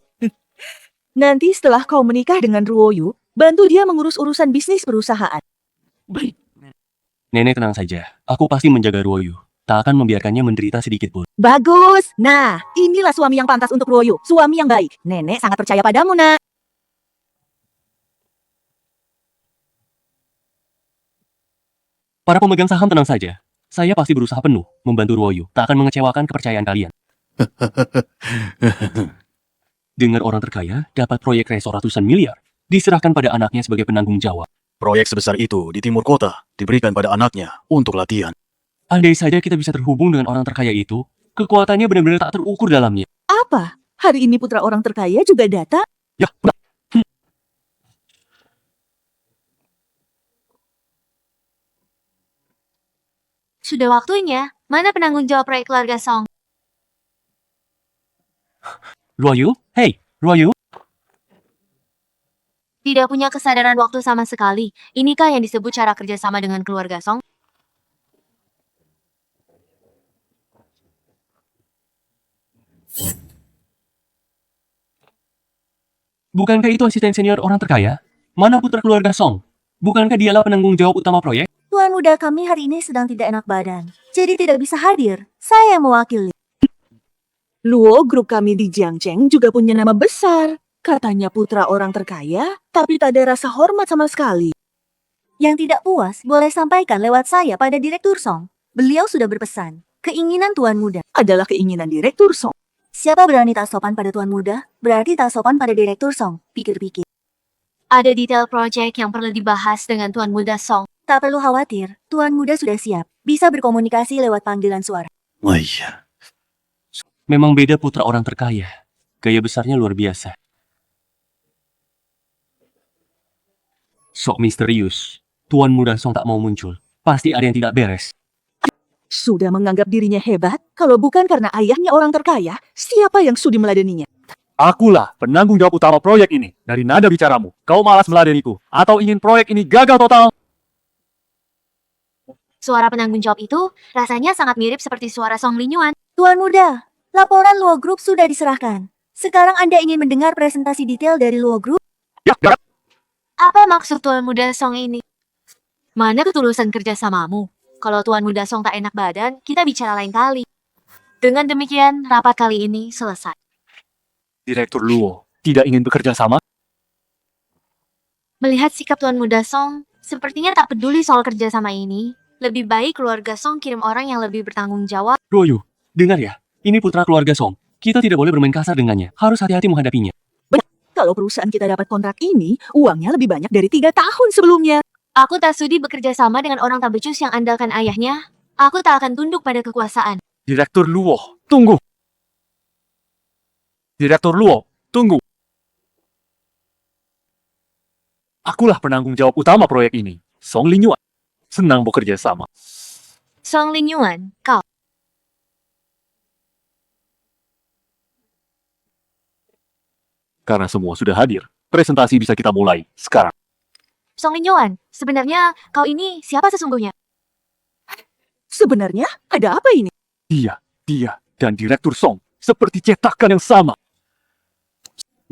Nanti setelah kau menikah dengan Ruoyu, bantu dia mengurus urusan bisnis perusahaan. Baik. Nenek tenang saja, aku pasti menjaga Luo Yu. Tak akan membiarkannya menderita sedikit pun. Bagus. Nah, inilah suami yang pantas untuk Ruoyu. Suami yang baik. Nenek sangat percaya padamu, nak. Para pemegang saham tenang saja. Saya pasti berusaha penuh membantu Luo Yu. Tak akan mengecewakan kepercayaan kalian. Dengar orang terkaya dapat proyek resor ratusan miliar, diserahkan pada anaknya sebagai penanggung jawab. Proyek sebesar itu di timur kota diberikan pada anaknya untuk latihan. Andai saja kita bisa terhubung dengan orang terkaya itu, kekuatannya benar-benar tak terukur dalamnya. Apa? Hari ini putra orang terkaya juga datang? Ya, Sudah waktunya. Mana penanggung jawab proyek keluarga Song? Luo Yu? Hey, Luo Yu? Tidak punya kesadaran waktu sama sekali. Inikah yang disebut cara kerjasama dengan keluarga Song? Bukankah itu asisten senior orang terkaya? Mana putra keluarga Song? Bukankah dialah penanggung jawab utama proyek? Tuan muda kami hari ini sedang tidak enak badan, jadi tidak bisa hadir. Saya yang mewakili. Luo grup kami di Jiangcheng juga punya nama besar. Katanya putra orang terkaya, tapi tak ada rasa hormat sama sekali. Yang tidak puas boleh sampaikan lewat saya pada Direktur Song. Beliau sudah berpesan, keinginan Tuan Muda. Adalah keinginan Direktur Song. Siapa berani tak sopan pada Tuan Muda, berarti tak sopan pada Direktur Song. Pikir-pikir. Ada detail proyek yang perlu dibahas dengan Tuan Muda Song. Tak perlu khawatir, Tuan Muda sudah siap. Bisa berkomunikasi lewat panggilan suara. Oh iya. Memang beda putra orang terkaya. Gaya besarnya luar biasa. Sok misterius. Tuan Muda Song tak mau muncul. Pasti ada yang tidak beres. Sudah menganggap dirinya hebat, kalau bukan karena ayahnya orang terkaya, siapa yang sudi meladeninya? Akulah penanggung jawab utama proyek ini. Dari nada bicaramu, kau malas meladeniku. Atau ingin proyek ini gagal total? Suara penanggung jawab itu rasanya sangat mirip seperti suara Song Linyuan. Tuan Muda, laporan Luo Group sudah diserahkan. Sekarang Anda ingin mendengar presentasi detail dari Luo Group? Ya, Apa maksud Tuan Muda Song ini? Mana ketulusan kerjasamamu? Kalau Tuan Muda Song tak enak badan, kita bicara lain kali. Dengan demikian, rapat kali ini selesai. Direktur Luo tidak ingin bekerja sama? Melihat sikap Tuan Muda Song, sepertinya tak peduli soal kerjasama ini. Lebih baik keluarga Song kirim orang yang lebih bertanggung jawab. Royu, dengar ya. Ini putra keluarga Song. Kita tidak boleh bermain kasar dengannya. Harus hati-hati menghadapinya. Kalau perusahaan kita dapat kontrak ini, uangnya lebih banyak dari 3 tahun sebelumnya. Aku tak sudi bekerja sama dengan orang tak becus yang andalkan ayahnya. Aku tak akan tunduk pada kekuasaan. Direktur Luo, tunggu. Direktur Luo, tunggu. Akulah penanggung jawab utama proyek ini, Song Linyuan. Senang bekerja sama. Song Linyuan, kau. Karena semua sudah hadir, presentasi bisa kita mulai sekarang. Song Linyuan, sebenarnya kau ini siapa sesungguhnya? Sebenarnya, ada apa ini? Dia, dan Direktur Song seperti cetakan yang sama.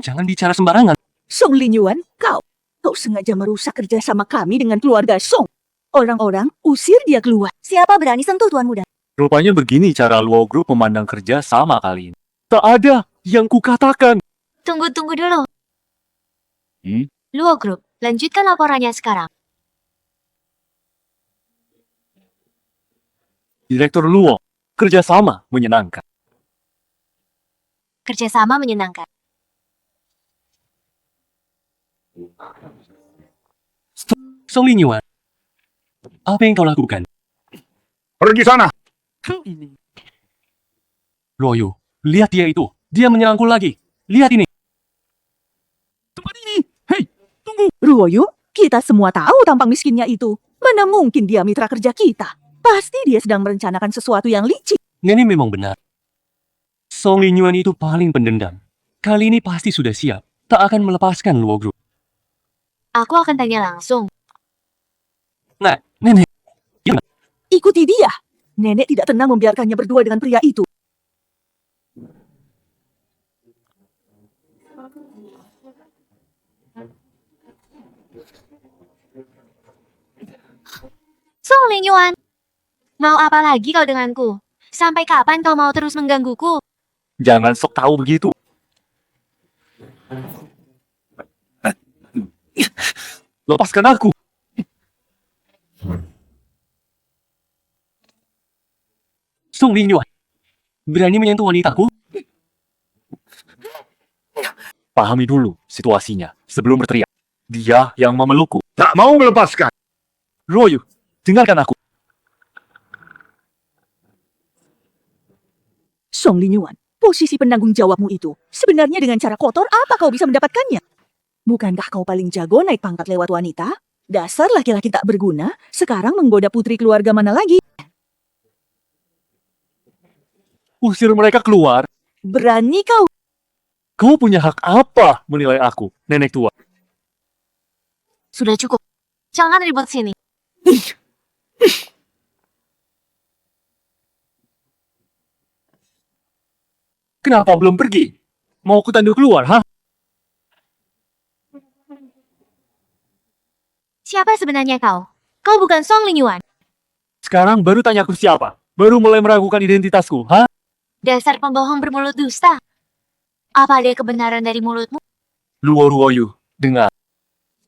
Jangan bicara sembarangan. Song Linyuan, kau sengaja merusak kerjasama kami dengan keluarga Song. Orang-orang usir dia keluar. Siapa berani sentuh Tuan Muda? Rupanya begini cara Luo Group memandang kerja sama kali ini. Tak ada yang kukatakan. Tunggu dulu. Hmm? Luo Group, lanjutkan laporannya sekarang. Direktur Luo, kerjasama menyenangkan. Kerjasama menyenangkan. Song Linyuan, apa yang kau lakukan? Pergi sana. Royu, lihat dia itu. Dia menyerangku lagi. Lihat ini. Tempat ini, hei, tunggu. Ruoyu, kita semua tahu tampang miskinnya itu. Mana mungkin dia mitra kerja kita? Pasti dia sedang merencanakan sesuatu yang licik. Nenek memang benar. Song Linyuan itu paling pendendam. Kali ini pasti sudah siap. Tak akan melepaskan Luo Group. Aku akan tanya langsung. Nah, Nenek. Ikuti dia. Nenek tidak tenang membiarkannya berdua dengan pria itu. Song Linyuan, mau apa lagi kau denganku? Sampai kapan kau mau terus menggangguku? Jangan sok tahu begitu. Lepaskan aku. Song Linyuan, berani menyentuh wanitaku? Pahami dulu situasinya sebelum berteriak. Dia yang memelukku. Tak mau melepaskan. Royu, dengarkan aku. Song Linyuan, posisi penanggung jawabmu itu, sebenarnya dengan cara kotor apa kau bisa mendapatkannya? Bukankah kau paling jago naik pangkat lewat wanita? Dasar laki-laki tak berguna, sekarang menggoda putri keluarga mana lagi? Usir mereka keluar. Berani kau? Kau punya hak apa menilai aku, nenek tua? Sudah cukup. Jangan ribut sini. Kenapa belum pergi? Mau aku tandu keluar, ha? Siapa sebenarnya kau? Kau bukan Song Lingyuan. Sekarang baru tanya aku siapa? Baru mulai meragukan identitasku, ha? Dasar pembohong bermulut dusta. Apa ada kebenaran dari mulutmu? Luo Ruoyu, dengar.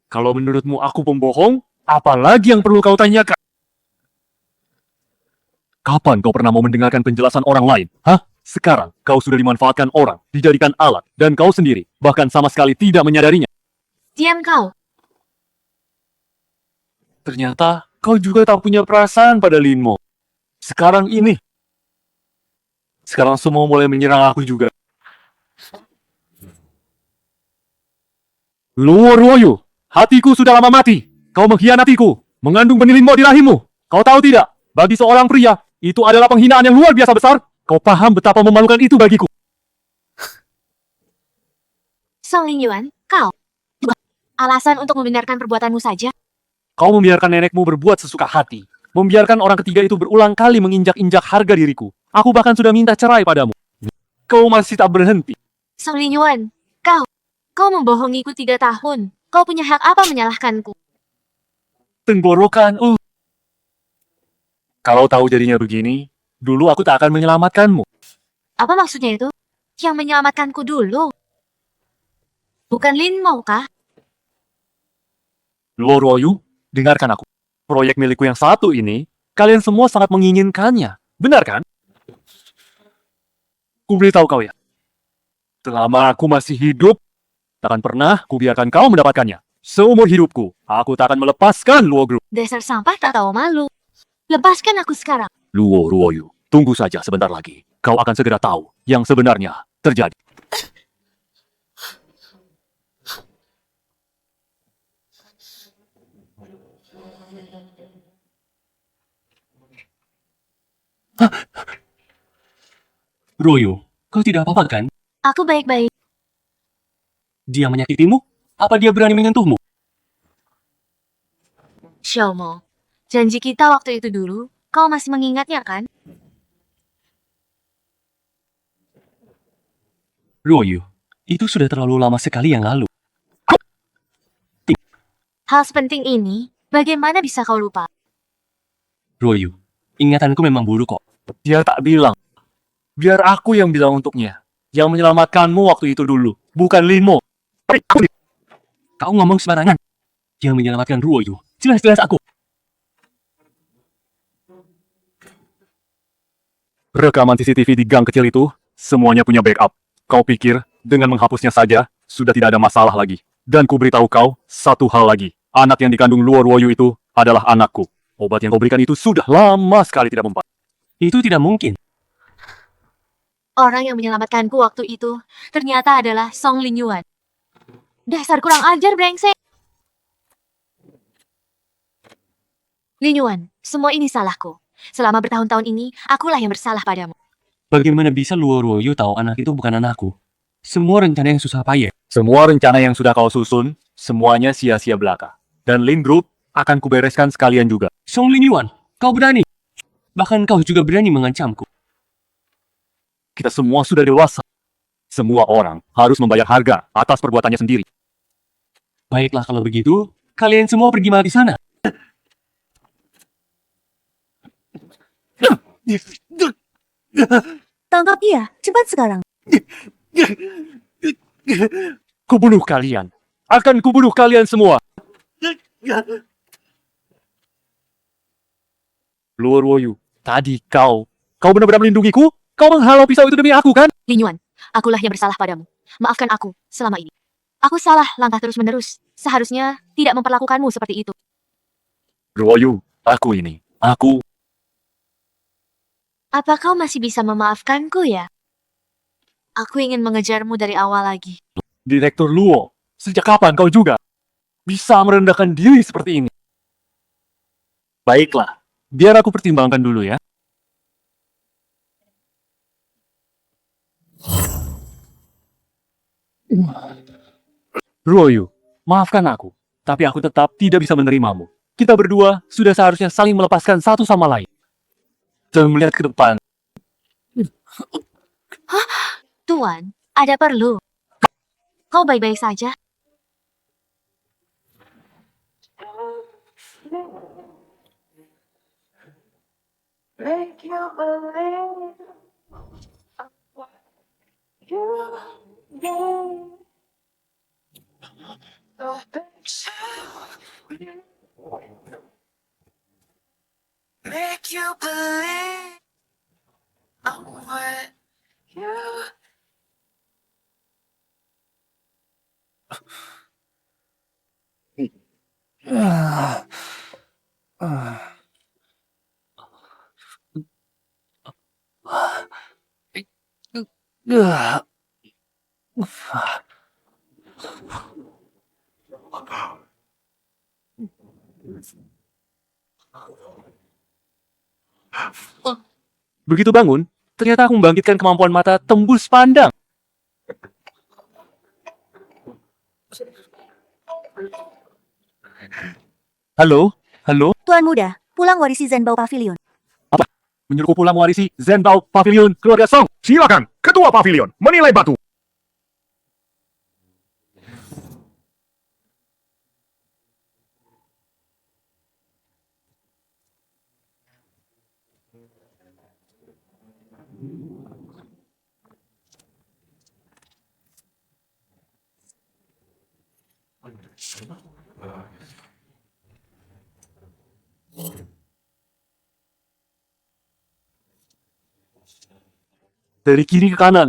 Kalau menurutmu aku pembohong, apalagi yang perlu kau tanyakan? Kapan kau pernah mau mendengarkan penjelasan orang lain, hah? Sekarang kau sudah dimanfaatkan orang, dijadikan alat, dan kau sendiri bahkan sama sekali tidak menyadarinya. Diam kau. Ternyata kau juga tak punya perasaan pada Linmo. Sekarang semua mulai menyerang aku juga. Luo Ruoyu, hatiku sudah lama mati. Kau mengkhianatiku, mengandung benih Linmo di rahimmu. Kau tahu tidak? Bagi seorang pria, itu adalah penghinaan yang luar biasa besar. Kau paham betapa memalukan itu bagiku? Song Lingyuan, kau. Alasan untuk membenarkan perbuatanmu saja. Kau membiarkan nenekmu berbuat sesuka hati. Membiarkan orang ketiga itu berulang kali menginjak-injak harga diriku. Aku bahkan sudah minta cerai padamu. Kau masih tak berhenti. Song Lingyuan, kau. Kau membohongiku 3 tahun. Kau punya hak apa menyalahkanku? Tenggorokan, Kalau tahu jadinya begini, dulu aku tak akan menyelamatkanmu. Apa maksudnya itu? Yang menyelamatkanku dulu. Bukan Linmo kah? Luo Ruoyu, dengarkan aku. Proyek milikku yang satu ini, kalian semua sangat menginginkannya. Benar kan? Ku beritahu kau ya. Selama aku masih hidup, takkan pernah kubiarkan kau mendapatkannya. Seumur hidupku, aku tak akan melepaskan Luo Group. Dasar sampah tak tahu malu. Lepaskan aku sekarang. Luo Ruoyu, tunggu saja sebentar lagi. Kau akan segera tahu yang sebenarnya terjadi. Ruoyu, kau tidak apa-apa kan? Aku baik-baik. Dia menyakitimu? Apa dia berani menyentuhmu? Xiaomo, janji kita waktu itu dulu, kau masih mengingatnya kan? Ruoyu, itu sudah terlalu lama sekali yang lalu. Hal sepenting ini, bagaimana bisa kau lupa? Ruoyu, ingatanku memang buruk kok. Dia tak bilang. Biar aku yang bilang untuknya. Yang menyelamatkanmu waktu itu dulu, bukan Linmo. Kau ngomong sembarangan. Yang menyelamatkan Ruoyu, jelas-jelas aku. Rekaman CCTV di gang kecil itu, semuanya punya backup. Kau pikir, dengan menghapusnya saja, sudah tidak ada masalah lagi. Dan ku beritahu kau, satu hal lagi. Anak yang dikandung Luo Ruoyu itu adalah anakku. Obat yang kau berikan itu sudah lama sekali tidak mempan. Itu tidak mungkin. Orang yang menyelamatkanku waktu itu, ternyata adalah Song Lingyuan. Dasar kurang ajar, brengsek. Lingyuan, semua ini salahku. Selama bertahun-tahun ini, akulah yang bersalah padamu. Bagaimana bisa Luo Ruoyu tahu anak itu bukan anakku? Semua rencana yang susah payah. Semua rencana yang sudah kau susun, semuanya sia-sia belaka. Dan Lin Group akan kubereskan sekalian juga. Song Lingyuan, kau berani. Bahkan kau juga berani mengancamku. Kita semua sudah dewasa. Semua orang harus membayar harga atas perbuatannya sendiri. Baiklah kalau begitu, kalian semua pergi mati sana. Tangkap dia, cepat sekarang. Kubunuh kalian. Akan kubunuh kalian semua. Luo Ruoyu, tadi kau benar-benar melindungiku? Kau menghalau pisau itu demi aku, kan? Lingyuan, akulah yang bersalah padamu. Maafkan aku selama ini. Aku salah langkah terus-menerus. Seharusnya tidak memperlakukanmu seperti itu. Ruoyu, aku. Apa kau masih bisa memaafkanku ya? Aku ingin mengejarmu dari awal lagi. Direktur Luo, sejak kapan kau juga bisa merendahkan diri seperti ini? Baiklah, biar aku pertimbangkan dulu ya. Ruoyu, maafkan aku. Tapi aku tetap tidak bisa menerimamu. Kita berdua sudah seharusnya saling melepaskan satu sama lain. Dan melihat ke depan. Tuan, ada perlu. Kau baik-baik saja? Begitu bangun, ternyata aku membangkitkan kemampuan mata tembus pandang. Halo? Halo? Tuan Muda, pulang warisi Zenbao Pavilion. Menyuruhku pulang mewarisi Zenbao Pavilion keluarga Song. Silakan, Ketua Pavilion, menilai batu. Dari kiri ke kanan.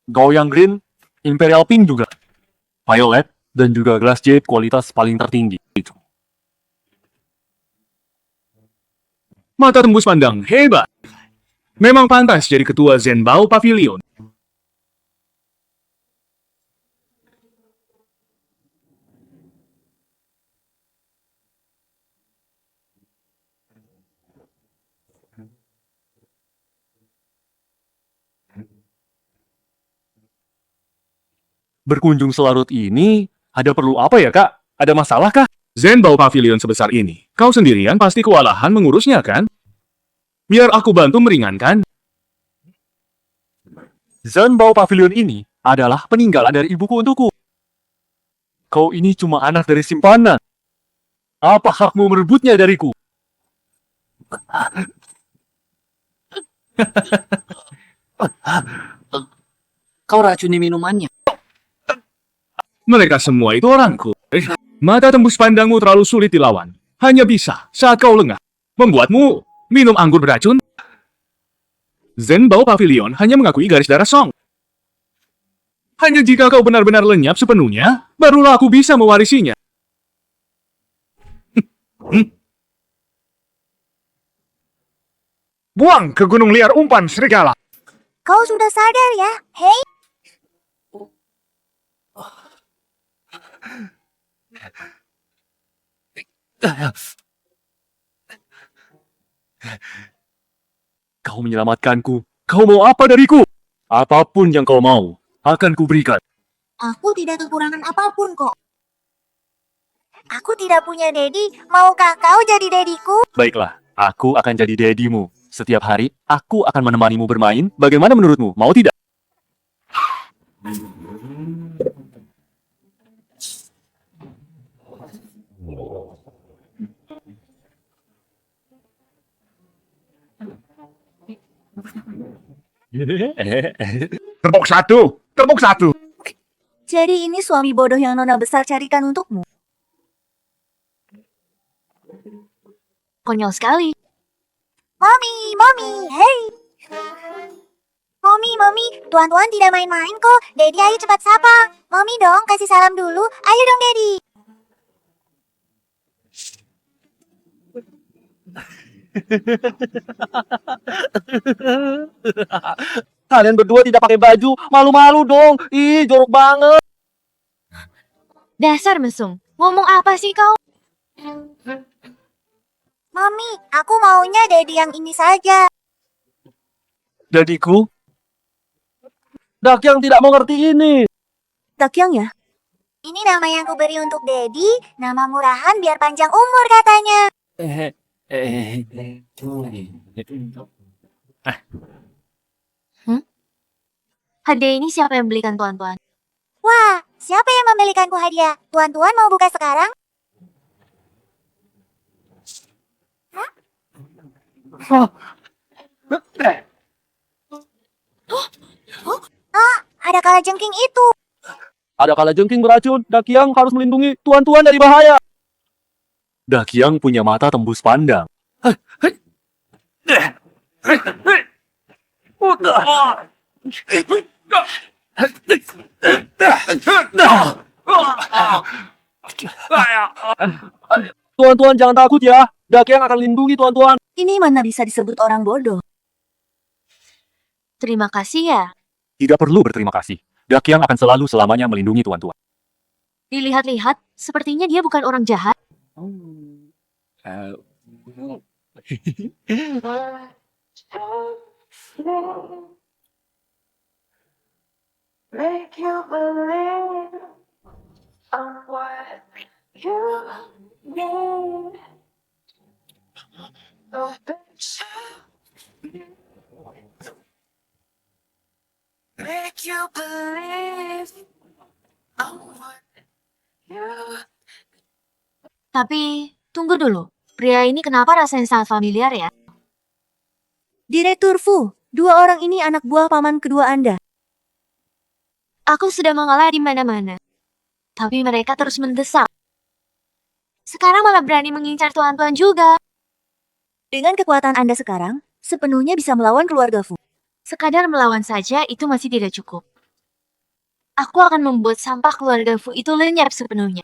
Goyang Green, Imperial Pink juga. Violet, dan juga Glass Jade kualitas paling tertinggi. Mata tembus pandang, hebat. Memang pantas jadi ketua Zenbao Pavilion. Berkunjung selarut ini, ada perlu apa ya, Kak? Ada masalah kah? Zenbao Pavilion sebesar ini, kau sendirian pasti kewalahan mengurusnya kan? Biar aku bantu meringankan. Zenbao Pavilion ini adalah peninggalan dari ibuku untukku. Kau ini cuma anak dari simpanan. Apa hakmu merebutnya dariku? Kau racuni minumannya. Mereka semua itu orangku. Mata tembus pandangmu terlalu sulit dilawan. Hanya bisa saat kau lengah. Membuatmu minum anggur beracun. Zenbao Pavilion hanya mengakui garis darah Song. Hanya jika kau benar-benar lenyap sepenuhnya, barulah aku bisa mewarisinya. Buang ke gunung liar umpan serigala. Kau sudah sadar ya? Hei, Kau menyelamatkanku. Kau mau apa dariku? Apapun yang kau mau, akan kuberikan. aku tidak kekurangan apapun kok. Aku tidak punya dedi, maukah kau jadi dediku? Baiklah, aku akan jadi dedimu. Setiap hari, aku akan menemanimu bermain. Bagaimana menurutmu? Mau tidak? Tepuk satu, tepuk satu. Jadi ini suami bodoh yang Nona besar carikan untukmu. Konyol sekali. Mami, hei. Mami, tuan-tuan tidak main-main kok. Dedi, ayo cepat sapa. Mami dong, kasih salam dulu. Ayo dong, Dedi. Kalian berdua tidak pakai baju, malu-malu dong. Ih, jorok banget. Dasar mesum. Ngomong apa sih kau? Mami, aku maunya Dedi yang ini saja. Dadiku, Dakyang tidak mau ngerti ini. Dakyang ya? Ini nama yang kuberi untuk Dedi, nama murahan biar panjang umur katanya. Hadiah ini siapa yang belikan tuan-tuan? Wah, siapa yang membelikanku hadiah? Tuan-tuan mau buka sekarang? Ah, ada kalajengking itu. Ada kalajengking beracun, Dakiang harus melindungi tuan-tuan dari bahaya. Dakiang punya mata tembus pandang. Tuan-tuan jangan takut ya, Dakiang akan lindungi tuan-tuan. Ini mana bisa disebut orang bodoh. Terima kasih ya. Tidak perlu berterima kasih. Dakiang akan selalu selamanya melindungi tuan-tuan. Dilihat-lihat, sepertinya dia bukan orang jahat. Tapi, tunggu dulu. Pria ini kenapa rasanya sangat familiar ya? Direktur Fu, dua orang ini anak buah paman kedua Anda. Aku sudah mengalah di mana-mana. Tapi mereka terus mendesak. Sekarang malah berani mengincar tuan-tuan juga. Dengan kekuatan Anda sekarang, sepenuhnya bisa melawan keluarga Fu. Sekadar melawan saja itu masih tidak cukup. Aku akan membuat sampah keluarga Fu itu lenyap sepenuhnya.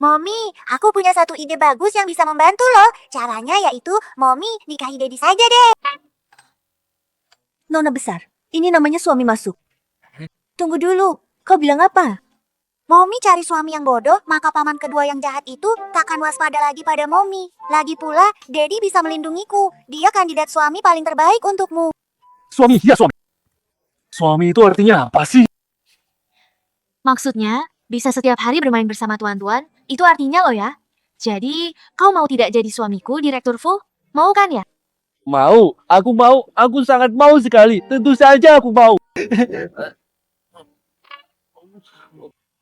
Mommy, aku punya satu ide bagus yang bisa membantu loh. Caranya yaitu, Mommy nikahi Dedi saja deh. Nona besar, ini namanya suami masuk. Tunggu dulu, kau bilang apa? Mommy cari suami yang bodoh, maka paman kedua yang jahat itu takkan waspada lagi pada Mommy. Lagi pula, Dedi bisa melindungiku. Dia kandidat suami paling terbaik untukmu. Suami, ya suami. Suami itu artinya apa sih? Maksudnya, bisa setiap hari bermain bersama tuan-tuan, itu artinya lo ya. Jadi, kau mau tidak jadi suamiku, Direktur Fu? Mau kan ya? Mau, aku sangat mau sekali. Tentu saja aku mau.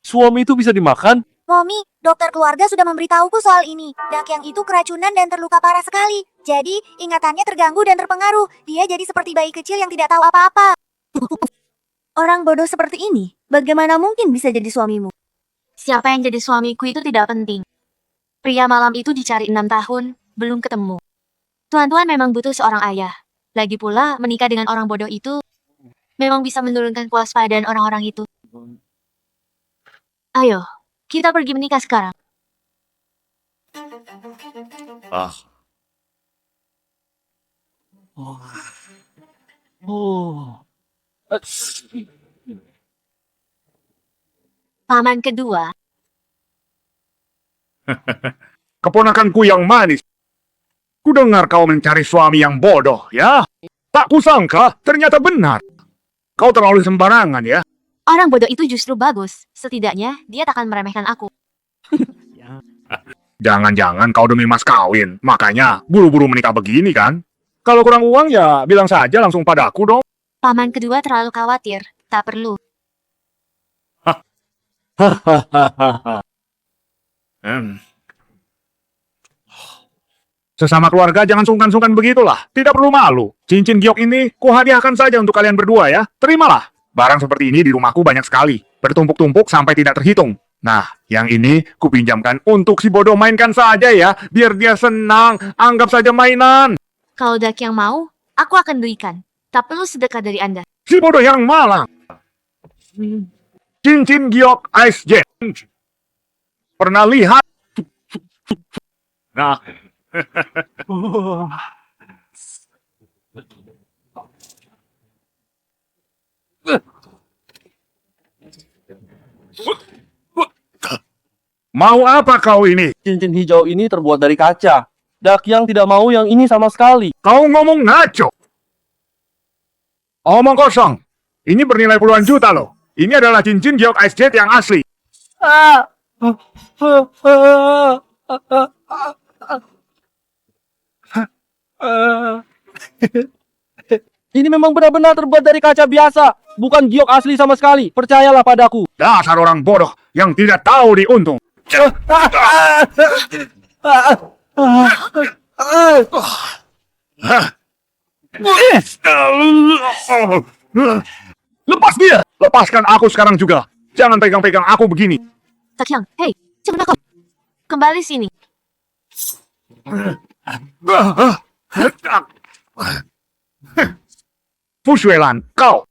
Suami itu bisa dimakan? Mommy, dokter keluarga sudah memberitahuku soal ini. Dakyang itu keracunan dan terluka parah sekali. Jadi, ingatannya terganggu dan terpengaruh. Dia jadi seperti bayi kecil yang tidak tahu apa-apa. Orang bodoh seperti ini, bagaimana mungkin bisa jadi suamimu? Siapa yang jadi suamiku itu tidak penting. Pria malam itu dicari 6 tahun, belum ketemu. Tuan-tuan memang butuh seorang ayah. Lagi pula, menikah dengan orang bodoh itu memang bisa menurunkan kewaspadaan orang-orang itu. Ayo, kita pergi menikah sekarang. Ah, Paman kedua, Keponakanku yang manis. Kudengar kau mencari suami yang bodoh, ya? Tak kusangka, ternyata benar. Kau terlalu sembarangan, ya? orang bodoh itu justru bagus. Setidaknya, dia tak akan meremehkan aku. Jangan-jangan kau demi mas kawin. Makanya, buru-buru menikah begini, kan? Kalau kurang uang, ya bilang saja langsung padaku dong. Paman kedua terlalu khawatir. Tak perlu. Sesama keluarga jangan sungkan-sungkan begitulah. Tidak perlu malu. Cincin giok ini kuhadiahkan saja untuk kalian berdua ya. Terimalah. Barang seperti ini di rumahku banyak sekali. Bertumpuk-tumpuk sampai tidak terhitung. Nah, yang ini kupinjamkan untuk si bodoh, mainkan saja ya. Biar dia senang. Anggap saja mainan. Kalau Dak yang mau, aku akan belikan. Tak perlu sedekah dari Anda. Si bodoh yang malang. Cincin giok Ice Jet. Pernah lihat? Nah. Mau apa kau ini? cincin hijau ini terbuat dari kaca. Dakyang tidak mau yang ini sama sekali. Kau ngomong ngaco. Omong kosong. Ini bernilai puluhan juta loh. Ini adalah cincin giok Ice Jet yang asli. Ini memang benar-benar terbuat dari kaca biasa, bukan giok asli sama sekali. Percayalah padaku. Dasar orang bodoh yang tidak tahu diuntung. Lepas dia! Lepaskan aku sekarang juga. Jangan pegang-pegang aku begini. Dakyang, hei, cepat kau. Kembali sini. Fu Xuelan, kau.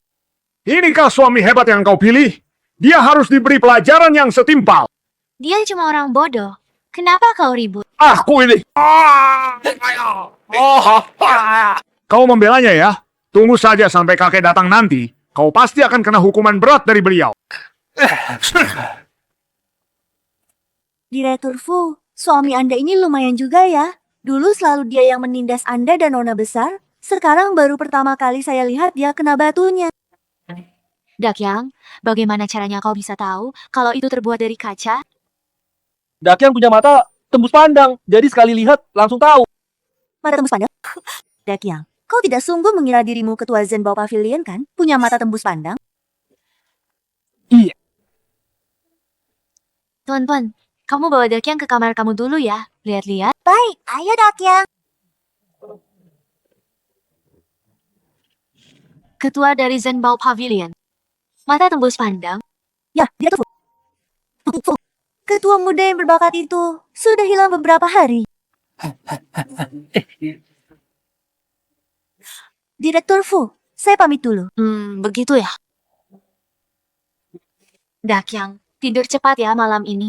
Inikah suami hebat yang kau pilih? Dia harus diberi pelajaran yang setimpal. Dia cuma orang bodoh. Kenapa kau ribut? Aku ini. Kau membelanya ya? Tunggu saja sampai kakek datang nanti. Kau pasti akan kena hukuman berat dari beliau. Direktur Fu, suami Anda ini lumayan juga ya. Dulu selalu dia yang menindas Anda dan Nona besar. Sekarang baru pertama kali saya lihat dia kena batunya. Dakyang, bagaimana caranya kau bisa tahu kalau itu terbuat dari kaca? Dakyang punya mata tembus pandang, jadi sekali lihat langsung tahu. Mata tembus pandang? Dakyang, kau tidak sungguh mengira dirimu ketua Zenbao Pavilion kan? Punya mata tembus pandang? Tuan-tuan, kamu bawa Dakyang ke kamar kamu dulu ya. Lihat-lihat. Baik, ayo Dakyang. Ketua dari Zenbao Pavilion. Mata tembus pandang. Ya, dia tuh Fu. Ketua muda yang berbakat itu sudah hilang beberapa hari. Direktur Fu, saya pamit dulu. Begitu ya. Dakyang, tidur cepat ya malam ini.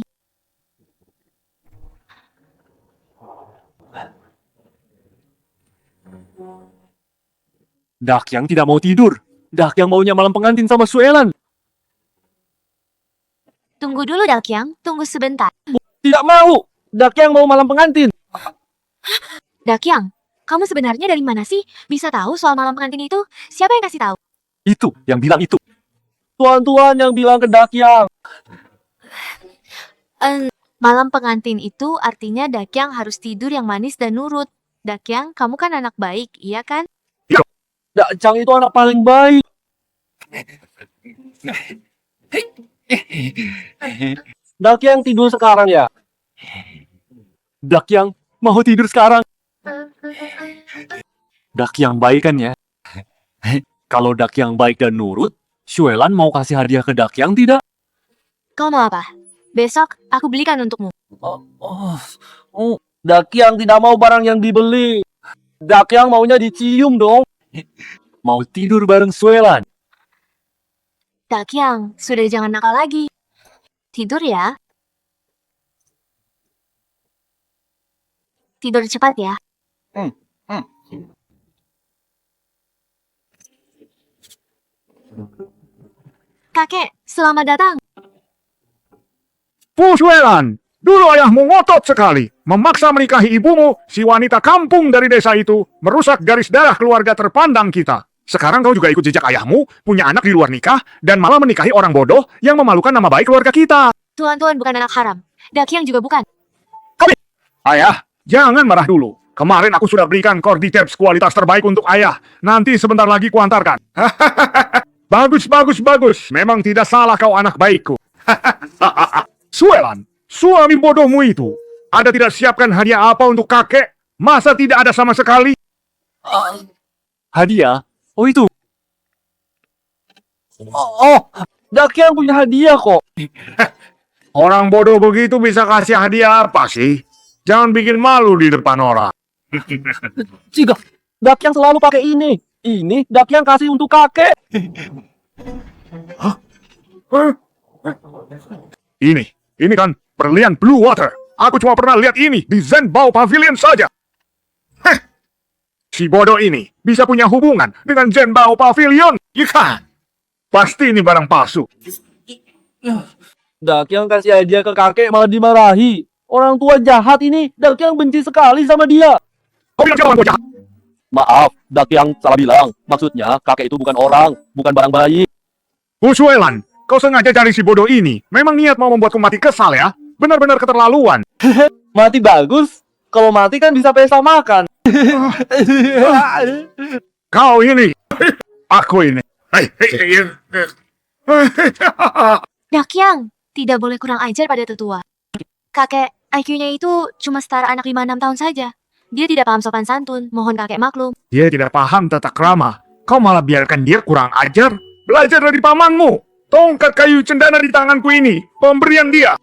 Dakyang tidak mau tidur. Dakyang maunya malam pengantin sama Xuelan. Tunggu dulu Dakyang, tunggu sebentar. Tidak mau. Dakyang mau malam pengantin. Dakyang, kamu sebenarnya dari mana sih? Bisa tahu soal malam pengantin itu? Siapa yang kasih tahu? Itu yang bilang itu. Tuan-tuan yang bilang ke Dakyang. Malam pengantin itu artinya Dakyang harus tidur yang manis dan nurut. Dakyang, kamu kan anak baik, iya kan? Dakyang itu anak paling baik. Dakyang tidur sekarang ya. Dakyang mau tidur sekarang. Dakyang baik kan ya? Kalau Dakyang baik dan nurut, Xuelan mau kasih hadiah ke Dakyang tidak? Kau mau apa? Besok aku belikan untukmu. Dakyang tidak mau barang yang dibeli. Dakyang maunya dicium dong. Mau tidur bareng Xuelan. Dakyang, sudah jangan nakal lagi. Tidur ya. Tidur cepat ya. Kakek, selamat datang. Fu Xuelan, dulu ayahmu ngotot sekali. Memaksa menikahi ibumu, si wanita kampung dari desa itu, merusak garis darah keluarga terpandang kita. Sekarang kau juga ikut jejak ayahmu, punya anak di luar nikah, dan malah menikahi orang bodoh yang memalukan nama baik keluarga kita. Tuan-tuan bukan anak haram. Dakyang juga bukan. Ayah, jangan marah dulu. Kemarin aku sudah berikan Corditeps kualitas terbaik untuk ayah. Nanti sebentar lagi kuantarkan. Bagus. Memang tidak salah kau anak baikku. Xuelan, suami bodohmu itu. Anda tidak siapkan hadiah apa untuk kakek? Masa tidak ada sama sekali? Hadiah? Oh itu. Dakyang punya hadiah kok. Orang bodoh begitu bisa kasih hadiah apa sih? Jangan bikin malu di depan orang. Jika Dakyang selalu pakai ini. Ini Dakyang kasih untuk kakek. Ini kan berlian Blue Water. Aku cuma pernah lihat ini di Zenbao Pavilion saja. Si bodoh ini bisa punya hubungan dengan Zenbao Pavilion. Ikan. Pasti ini barang palsu. Dakyang kasih hadiah ke kakek malah dimarahi. Orang tua jahat ini. Dakyang benci sekali sama dia. Kau bilang siapa bocah? Maaf, Dakyang salah bilang. Maksudnya kakek itu bukan orang, bukan barang bayi. Fu Xuelan, kau sengaja cari si bodoh ini. Memang niat mau membuatku mati kesal ya? Benar-benar keterlaluan. Mati bagus. Kalau mati kan bisa pesta makan. Kau ini. Aku ini. Dakyang, tidak boleh kurang ajar pada tetua. Kakek, IQ-nya itu cuma setara anak 5-6 tahun saja. Dia tidak paham sopan santun, mohon kakek maklum. Dia tidak paham tata krama. Kau malah biarkan dia kurang ajar. Belajar dari pamanmu. Tongkat kayu cendana di tanganku ini. Pemberian dia.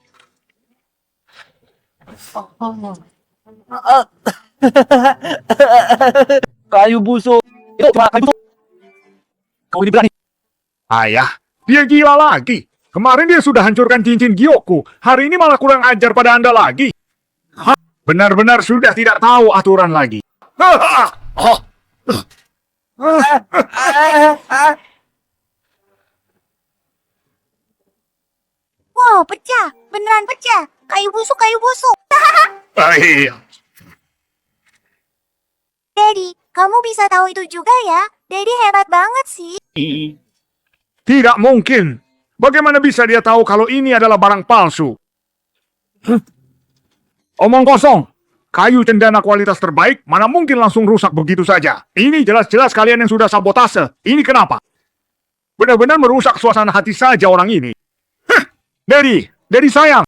Kayu busuk. Itu cuma kayu busuk. Kau ini berani. Ayah, dia gila lagi. Kemarin dia sudah hancurkan cincin giokku. Hari ini malah kurang ajar pada Anda lagi. Hah? Benar-benar sudah tidak tahu aturan lagi. Wow, pecah. Beneran pecah. Kayu busuk, kayu busuk. Iya. Daddy, kamu bisa tahu itu juga ya? Daddy hebat banget sih. Tidak mungkin. Bagaimana bisa dia tahu kalau ini adalah barang palsu? Omong kosong. Kayu cendana kualitas terbaik mana mungkin langsung rusak begitu saja. Ini jelas-jelas kalian yang sudah sabotase. Ini kenapa? Benar-benar merusak suasana hati saja orang ini. Daddy sayang.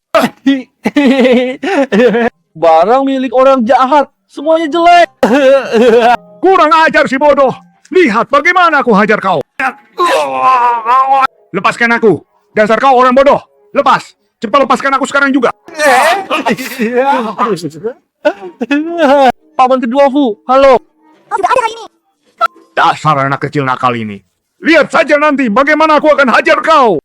Barang milik orang jahat. Semuanya jelek. Kurang ajar si bodoh. Lihat bagaimana aku hajar kau. Lepaskan aku. Dasar kau orang bodoh. Lepas. Cepat lepaskan aku sekarang juga. Paman kedua Fu, halo. Oh, tidak ada kali ini. Dasar anak kecil nakal ini. Lihat saja nanti bagaimana aku akan hajar kau.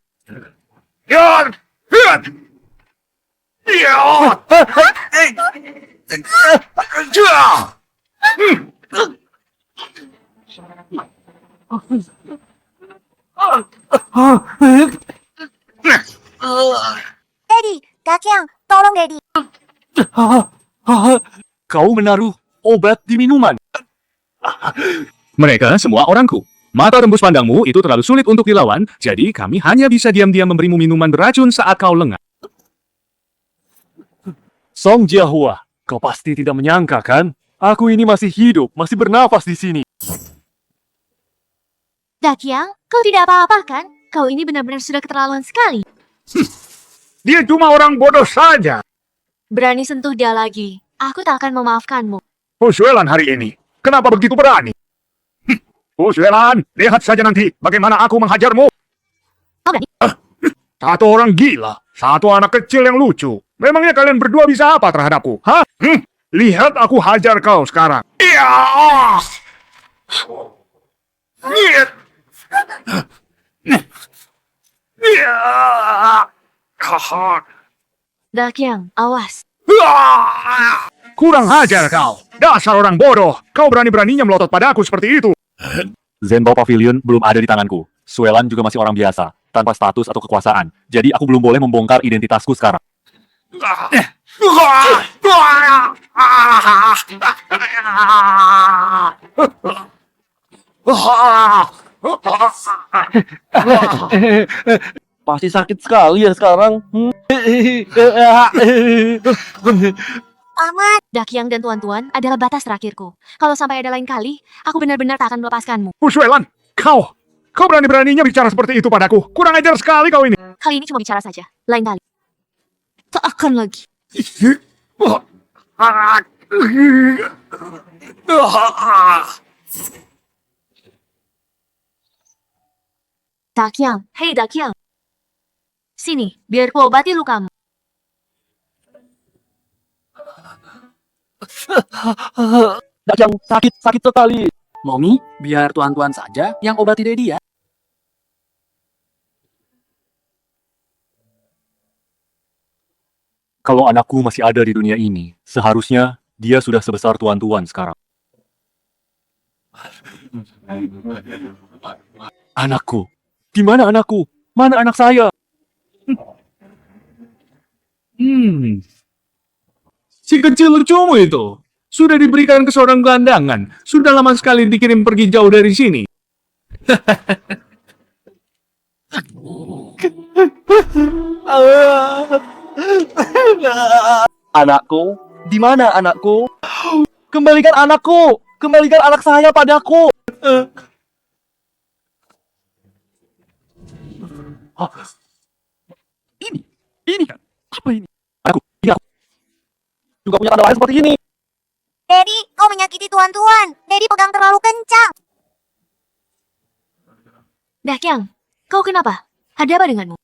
Daddy, Dakyang, tolong Daddy. Kau menaruh obat di minuman. Mereka semua orangku. Mata tembus pandangmu itu terlalu sulit untuk dilawan, jadi kami hanya bisa diam-diam memberimu minuman beracun saat kau lengah. Song Jiahua, kau pasti tidak menyangka kan? Aku ini masih hidup, masih bernafas di sini. Dakyang, kau tidak apa-apa kan? Kau ini benar-benar sudah keterlaluan sekali. Dia cuma orang bodoh saja. Berani sentuh dia lagi. Aku tak akan memaafkanmu. Husuelan hari ini. Kenapa begitu berani? Husuelan, lihat saja nanti bagaimana aku menghajarmu. Kau berani? Satu orang gila, satu anak kecil yang lucu. Memangnya kalian berdua bisa apa terhadapku? Hah? Lihat aku hajar kau sekarang. Iya. Dakyang, awas. Kurang ajar kau. Dasar orang bodoh. Kau berani-beraninya melotot pada aku seperti itu. Zenbao Pavilion belum ada di tanganku. Suelan juga masih orang biasa, tanpa status atau kekuasaan. Jadi aku belum boleh membongkar identitasku sekarang. Pasti sakit sekali ya sekarang. Paman, Dakyang dan tuan-tuan adalah batas terakhirku. Kalau sampai ada lain kali, aku benar-benar tak akan melepaskanmu. Husuelan, kau berani-beraninya bicara seperti itu padaku. Kurang ajar sekali kau ini. Kali ini cuma bicara saja. Lain kali. Tak akan lagi. Dakyang, hei Dakyang. Sini, biar ku obati lukamu. Dakyang sakit sekali. Momi, biar tuan-tuan saja yang obati Dedi ya. Kalau anakku masih ada di dunia ini, seharusnya dia sudah sebesar tuan-tuan sekarang. Anakku, di mana anakku? Mana anak saya? Si kecil lucumu itu sudah diberikan ke seorang gelandangan. Sudah lama sekali dikirim pergi jauh dari sini. Anakku, di mana anakku? Kembalikan anakku! Kembalikan anak saya padaku! Ini kan? Apa ini? Aku juga punya tanda lahir seperti ini. Dedi, kau menyakiti tuan-tuan. Dedi pegang terlalu kencang. Dakyang, kau kenapa? Ada apa denganmu?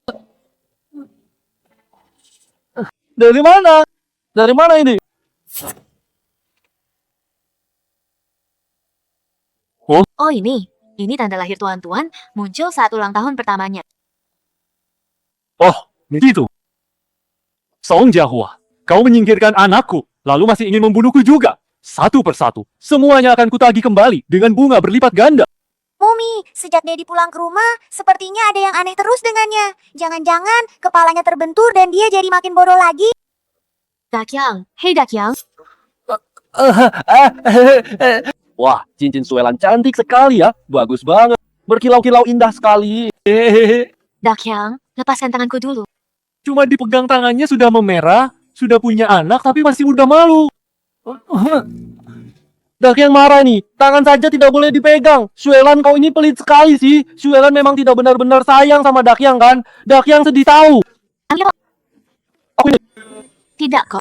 Dari mana? Dari mana ini? Oh ini tanda lahir tuan-tuan muncul saat ulang tahun pertamanya. Oh, begitu. Song Jiahua, kau menyingkirkan anakku, lalu masih ingin membunuhku juga. Satu persatu, semuanya akan kutagih kembali dengan bunga berlipat ganda. Mumi, sejak Dedi pulang ke rumah, sepertinya ada yang aneh terus dengannya. Jangan-jangan kepalanya terbentur dan dia jadi makin bodoh lagi. Dakyang, hei Dakyang, Wah, cincin suelan cantik sekali ya. Bagus banget. Berkilau-kilau indah sekali. Dakyang, lepaskan tanganku dulu. Cuma dipegang tangannya sudah memerah, sudah punya anak tapi masih muda malu. Dakyang marah nih. Tangan saja tidak boleh dipegang. Suelan kau ini pelit sekali sih. Suelan memang tidak benar-benar sayang sama Dakyang kan? Dakyang sedih tahu. Aku ini. Tidak kok.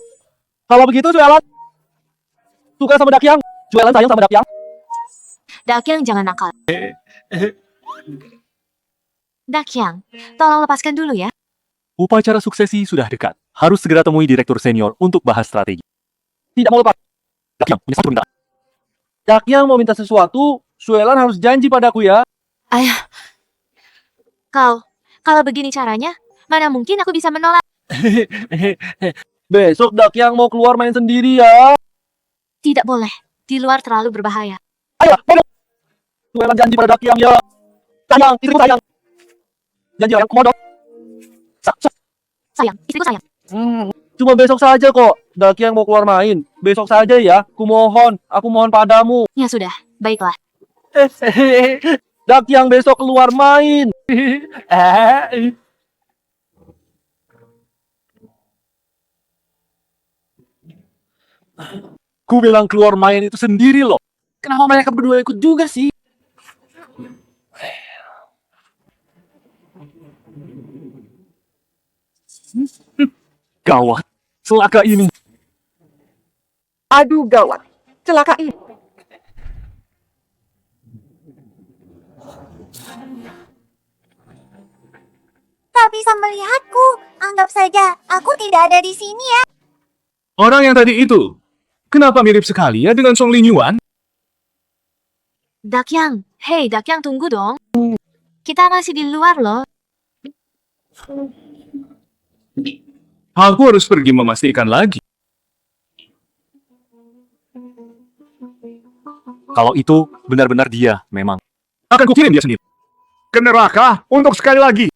Kalau begitu Suelan suka sama Dakyang. Suelan sayang sama Dakyang. Dakyang jangan nakal. Dakyang, tolong lepaskan dulu ya. Upacara suksesi sudah dekat. Harus segera temui direktur senior untuk bahas strategi. Tidak mau lepas. Dakyang, punya satu permintaan. Dakyang mau minta sesuatu. Suelan harus janji padaku ya. Ayah, kalau begini caranya, mana mungkin aku bisa menolak. Besok Dakyang mau keluar main sendiri ya. Tidak boleh, di luar terlalu berbahaya. Ayo, ngomong. Suelan janji pada Dakyang ya. Sayang, istriku sayang. Janji sayang, komodo. Sayang, istriku sayang. Cuma besok saja kok. Dakyang mau keluar main. Besok saja ya. Kumohon, aku mohon padamu. Ya sudah, baiklah. Dakyang besok keluar main. Ku bilang keluar main itu sendiri loh. Kenapa mereka berdua ikut juga sih? Gawat, celaka ini. Aduh gawat, celaka ini. Tak bisa melihatku. Anggap saja aku tidak ada di sini ya. Orang yang tadi itu, kenapa mirip sekali ya dengan Song Lingyuan? Dakyang, hei Dakyang tunggu dong. Kita masih di luar loh. Aku harus pergi memastikan lagi. Kalau itu benar-benar dia, memang. Akan kukirim dia sendiri. Ke neraka untuk sekali lagi.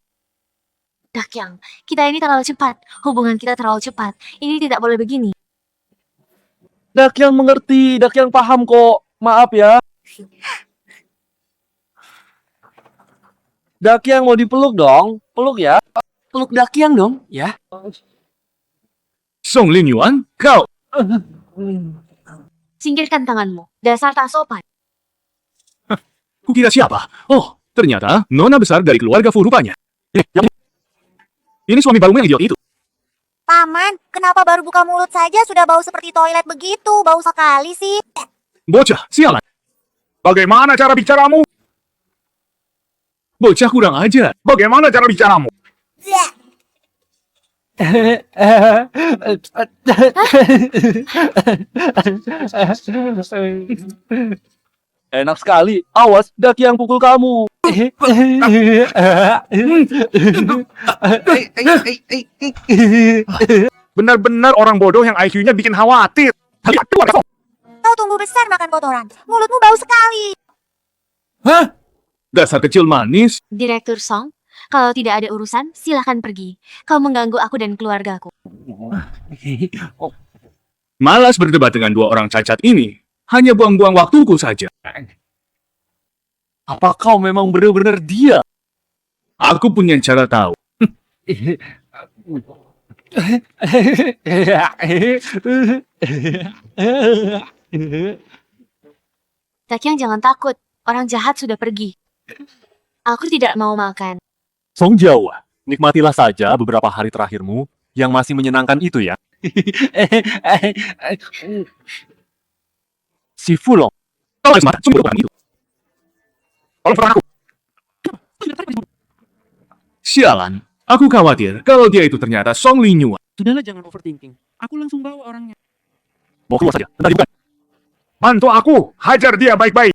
Dakyang, kita ini terlalu cepat. Hubungan kita terlalu cepat. Ini tidak boleh begini. Dakyang mengerti, Dakyang paham kok. Maaf ya. Dakyang mau dipeluk dong. Peluk ya. Peluk Dakyang dong, ya. Song Lingyuan, kau. Singkirkan tanganmu. Dasar tak sopan. Kukira siapa? Oh, ternyata nona besar dari keluarga Fu rupanya. Ini suami barumu yang idiot itu. Paman, kenapa baru buka mulut saja sudah bau seperti toilet begitu? Bau sekali sih. Bocah, sialan. Bagaimana cara bicaramu? Bocah kurang ajar. Bagaimana cara bicaramu? Enak sekali. Awas, Dakyang pukul kamu. Benar-benar orang bodoh yang IQ-nya bikin khawatir. Kau tunggu besar makan kotoran. Mulutmu bau sekali. Hah? Dasar kecil manis. Direktur Song, kalau tidak ada urusan, silahkan pergi. Kau mengganggu aku dan keluargaku. Malas berdebat dengan dua orang cacat ini. Hanya buang-buang waktuku saja. Apa kau memang benar-benar dia? Aku punya cara tahu. Takyang jangan takut, orang jahat sudah pergi. Aku tidak mau makan. Song Jawa, nikmatilah saja beberapa hari terakhirmu yang masih menyenangkan itu ya. Si Fulong, Kau harus mati, sungguh bukan itu. Tolong serang aku. Sialan, aku khawatir kalau dia itu ternyata Song Linyuan. Sudahlah jangan overthinking. Aku langsung bawa orangnya. mau keluar saja. Bentar, bukan. Bantu aku, hajar dia baik-baik.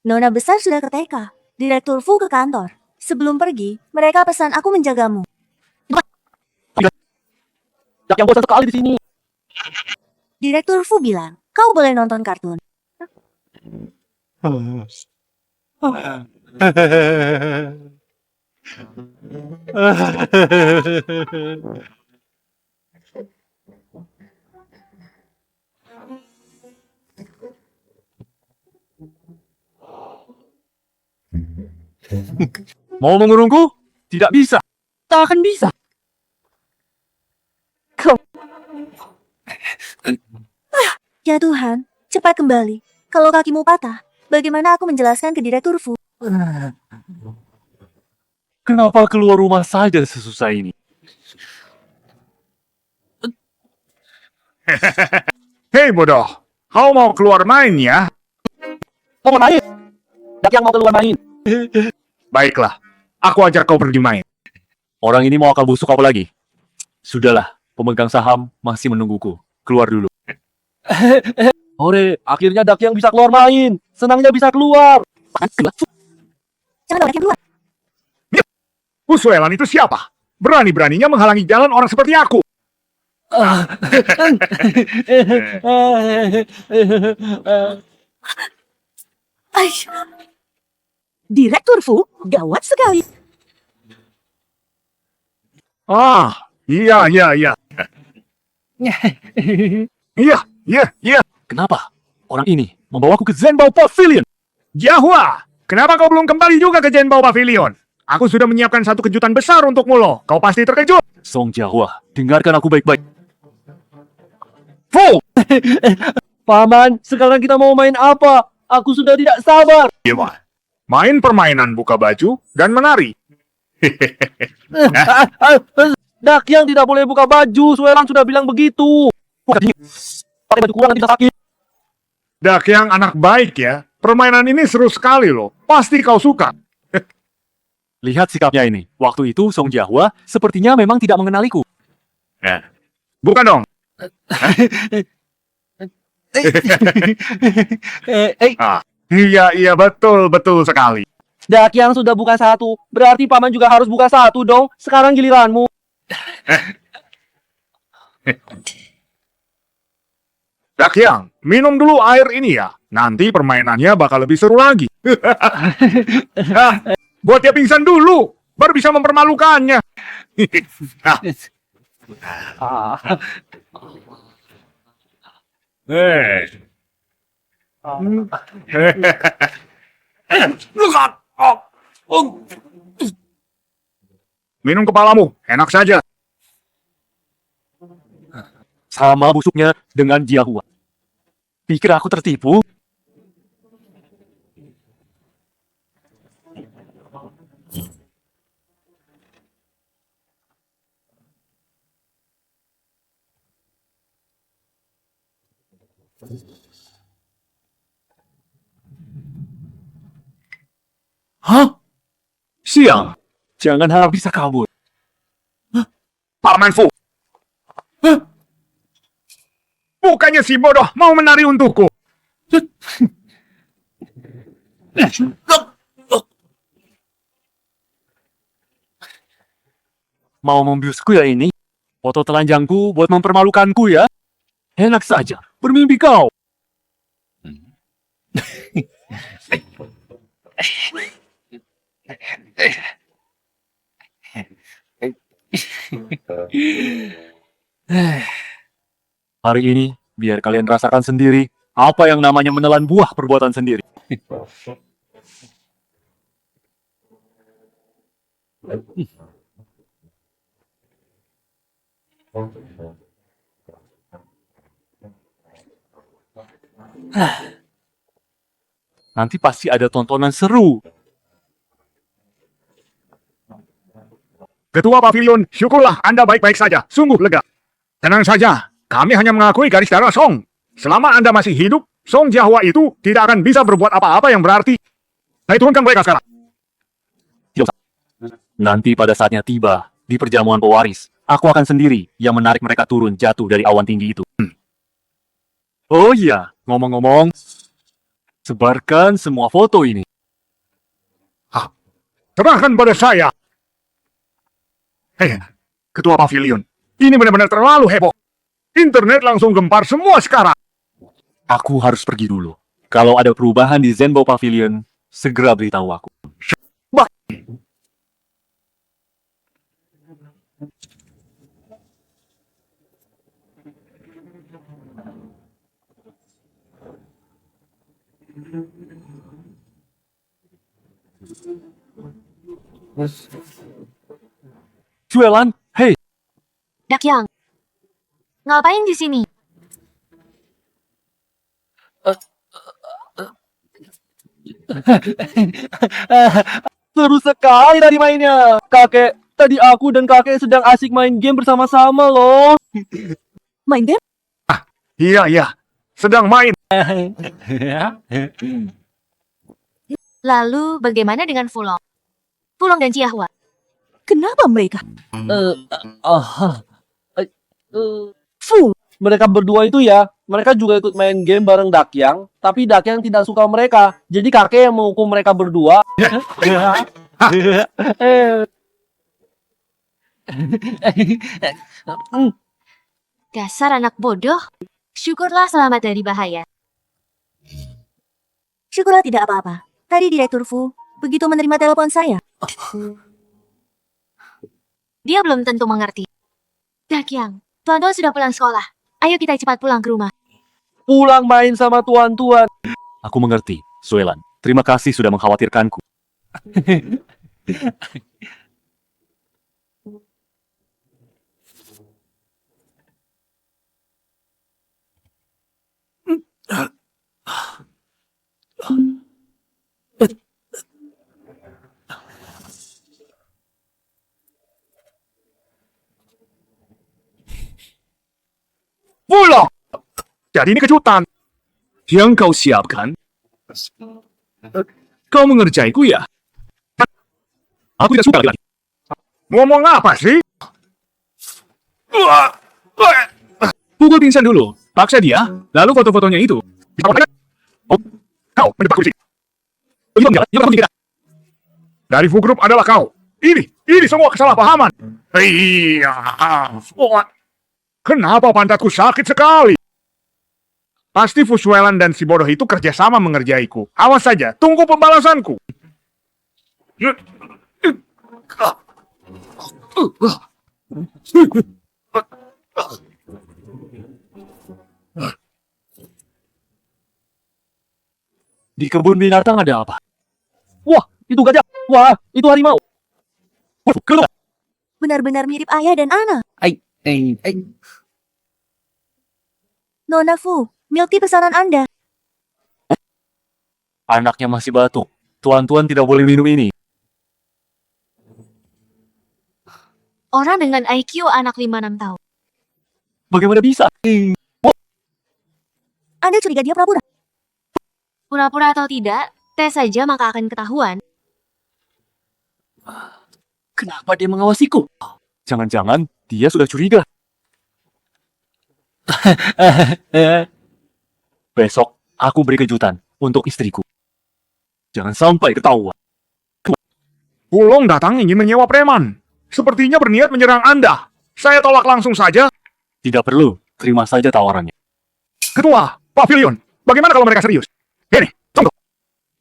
Nona besar sudah ke TK. Direktur Fu ke kantor. Sebelum pergi, mereka pesan aku menjagamu. Yang bosan sekali di sini. Direktur Fu bilang, kau boleh nonton kartun. Mau mengurungku? Tidak bisa. Tak akan bisa. Ya Tuhan, cepat kembali. Kalau kakimu patah, bagaimana aku menjelaskan ke Direktur Fu? Kenapa keluar rumah saja sesusah ini? Hei bodoh, kau mau keluar main ya? Mau main? Yang mau keluar main. Baiklah, aku ajak kau pergi main. Orang ini mau akal busuk apa lagi? Sudahlah, pemegang saham masih menungguku. Keluar dulu. Ore, akhirnya Dakyang bisa keluar main. Senangnya bisa keluar. Jangan bawa keluar. Usuelan itu siapa? Berani-beraninya menghalangi jalan orang seperti aku. Direktur Fu, gawat sekali. Ah, iya. Iya. Kenapa? Orang ini membawaku ke Zenbao Pavilion. Yahua, kenapa kau belum kembali juga ke Jenbao Pavilion? Aku sudah menyiapkan satu kejutan besar untukmu loh. Kau pasti terkejut. Song Jiahua, dengarkan aku baik-baik. Fu! Paman, sekarang kita mau main apa? Aku sudah tidak sabar. Gimana? Main permainan buka baju dan menari. Dakyang tidak boleh buka baju. Suelan sudah bilang begitu. Pakai baju kurang nanti bisa sakit. Dakyang anak baik ya. Permainan ini seru sekali loh. Pasti kau suka. Lihat sikapnya ini. Waktu itu Song Jiahua sepertinya memang tidak mengenaliku. Bukan dong. Iya, betul sekali. Dakyang sudah buka satu. Berarti paman juga harus buka satu dong. Sekarang giliranmu. Dakyang, minum dulu air ini ya. Nanti permainannya bakal lebih seru lagi. Buat dia pingsan dulu, baru bisa mempermalukannya. Minum kepalamu, enak saja. Sama busuknya dengan Jiahua. Pikir aku tertipu? Hah? Siang. Jangan harap bisa kabur. Paman Fu. Bukannya si bodoh mau menari untukku. Mau membiusku ya ini? Foto telanjangku buat mempermalukanku ya? Enak saja, bermimpi kau. Hari ini, biar kalian rasakan sendiri apa yang namanya menelan buah perbuatan sendiri. Nanti pasti ada tontonan seru. Ketua Pavilion, syukurlah Anda baik-baik saja. Sungguh lega. Tenang saja, kami hanya mengakui garis darah Song. Selama Anda masih hidup, Song Jiahua itu tidak akan bisa berbuat apa-apa yang berarti. Saya turunkan mereka sekarang. Nanti pada saatnya tiba, di perjamuan pewaris, aku akan sendiri yang menarik mereka turun jatuh dari awan tinggi itu. Oh iya, ngomong-ngomong, sebarkan semua foto ini. Serahkan pada saya. Hei, Ketua Pavilion, ini benar-benar terlalu heboh. Internet langsung gempar semua sekarang. Aku harus pergi dulu. Kalau ada perubahan di Zenbo Pavilion, segera beritahu aku. Juelan, hei, Dakyang, ngapain di sini? Seru sekali tadi mainnya. Kakek, tadi aku dan kakek sedang asik main game bersama-sama loh. Main game? Iya, sedang main. Lalu bagaimana dengan Fulong? Fulong dan Jiahua. Kenapa mereka? Fu, Mereka berdua itu ya, mereka juga ikut main game bareng Dakyang, tapi Dakyang tidak suka mereka. Jadi kakek yang menghukum mereka berdua. Dasar anak bodoh. Syukurlah selamat dari bahaya. Syukurlah tidak apa-apa. Tadi Direktur Fu begitu menerima telepon saya. Dia belum tentu mengerti. Dakyang, tuan-tuan sudah pulang sekolah. Ayo kita cepat pulang ke rumah. Pulang main sama tuan-tuan. aku mengerti, Suelan. Terima kasih sudah mengkhawatirkanku. Fulong! Jadi ini kejutan. Yang kau siapkan? Kau mengerjaiku ya? Aku tidak suka laki-laki. Ngomong apa sih? Pukul pingsan dulu. Paksa dia, lalu foto-fotonya itu. Oh, kau menjebak kursi. Kita. Dari Fu Group adalah kau. Ini semua kesalahpahaman. Iya. Kenapa pantatku sakit sekali? Pasti Fu Suelan dan si bodoh itu kerjasama mengerjaiku. Awas saja, tunggu pembalasanku. Di kebun binatang ada apa? Wah, itu gajah. Wah, itu harimau. Keluar. Benar-benar mirip ayah dan anak. Nona Fu, milk tea pesanan Anda. Anaknya masih batuk. Tuan-tuan tidak boleh minum ini. Orang dengan IQ anak 5-6 tahun. Bagaimana bisa? Anda curiga dia pura-pura. Pura-pura atau tidak, tes saja maka akan ketahuan. Kenapa dia mengawasiku? Jangan-jangan dia sudah curiga. Besok aku beri kejutan untuk istriku. Jangan sampai ketahuan. Fulong datang ingin menyewa preman. Sepertinya berniat menyerang Anda. Saya tolak langsung saja. Tidak perlu, terima saja tawarannya. Ketua, Pavilion, bagaimana kalau mereka serius? Ini, tunggu.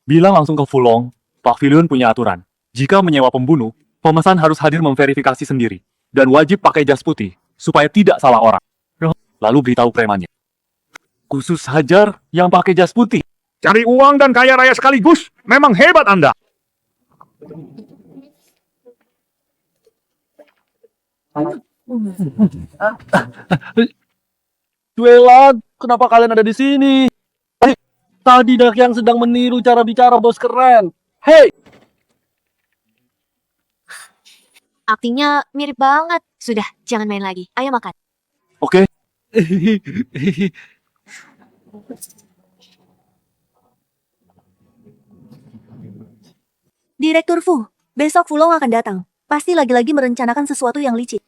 Bilang langsung ke Fulong, Pavilion punya aturan. Jika menyewa pembunuh, pemesan harus hadir memverifikasi sendiri. Dan wajib pakai jas putih, supaya tidak salah orang. Lalu beritahu premannya. Khusus Hajar yang pakai jas putih. Cari uang dan kaya raya sekaligus. Memang hebat Anda. Duelan, kenapa kalian ada di sini? Tadi Dakyang sedang meniru cara bicara bos keren. Hei, Aktingnya mirip banget. Sudah, jangan main lagi. Ayo makan. Oke? Direktur Fu, besok Fulong akan datang. Pasti lagi-lagi merencanakan sesuatu yang licik.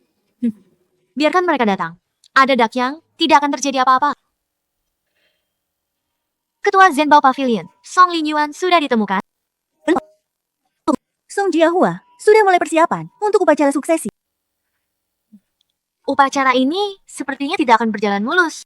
Biarkan mereka datang. Ada Dakyang, tidak akan terjadi apa-apa. Ketua Zenbao Pavilion, Song Linyuan sudah ditemukan. Song Jiahua sudah mulai persiapan untuk upacara suksesi. Upacara ini sepertinya tidak akan berjalan mulus.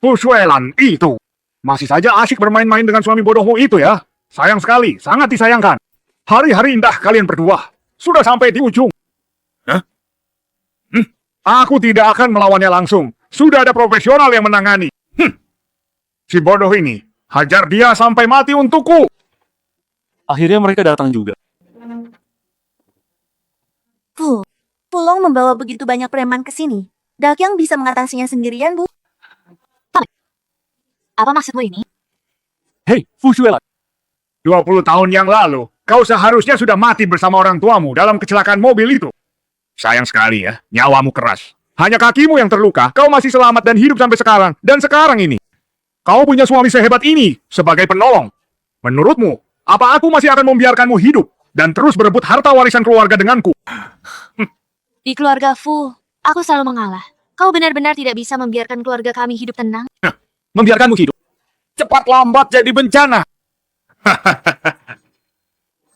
Fu Shuelan itu. Masih saja asyik bermain-main dengan suami bodohmu itu ya. Sayang sekali, sangat disayangkan. Hari-hari indah kalian berdua. Sudah sampai di ujung. Aku tidak akan melawannya langsung. Sudah ada profesional yang menangani. Si bodoh ini, hajar dia sampai mati untukku. Akhirnya mereka datang juga. Fu, Fulong membawa begitu banyak preman ke sini. Dakyang bisa mengatasinya sendirian, Bu. Apa maksudmu ini? Hei, Fu Shuelan. 20 tahun yang lalu, kau seharusnya sudah mati bersama orang tuamu dalam kecelakaan mobil itu. Sayang sekali ya, nyawamu keras. Hanya kakimu yang terluka, kau masih selamat dan hidup sampai sekarang. Dan sekarang ini, kau punya suami sehebat ini sebagai penolong. Menurutmu, apa aku masih akan membiarkanmu hidup dan terus berebut harta warisan keluarga denganku? Di keluarga Fu, aku selalu mengalah. Kau benar-benar tidak bisa membiarkan keluarga kami hidup tenang. Membiarkanmu hidup. Cepat lambat jadi bencana.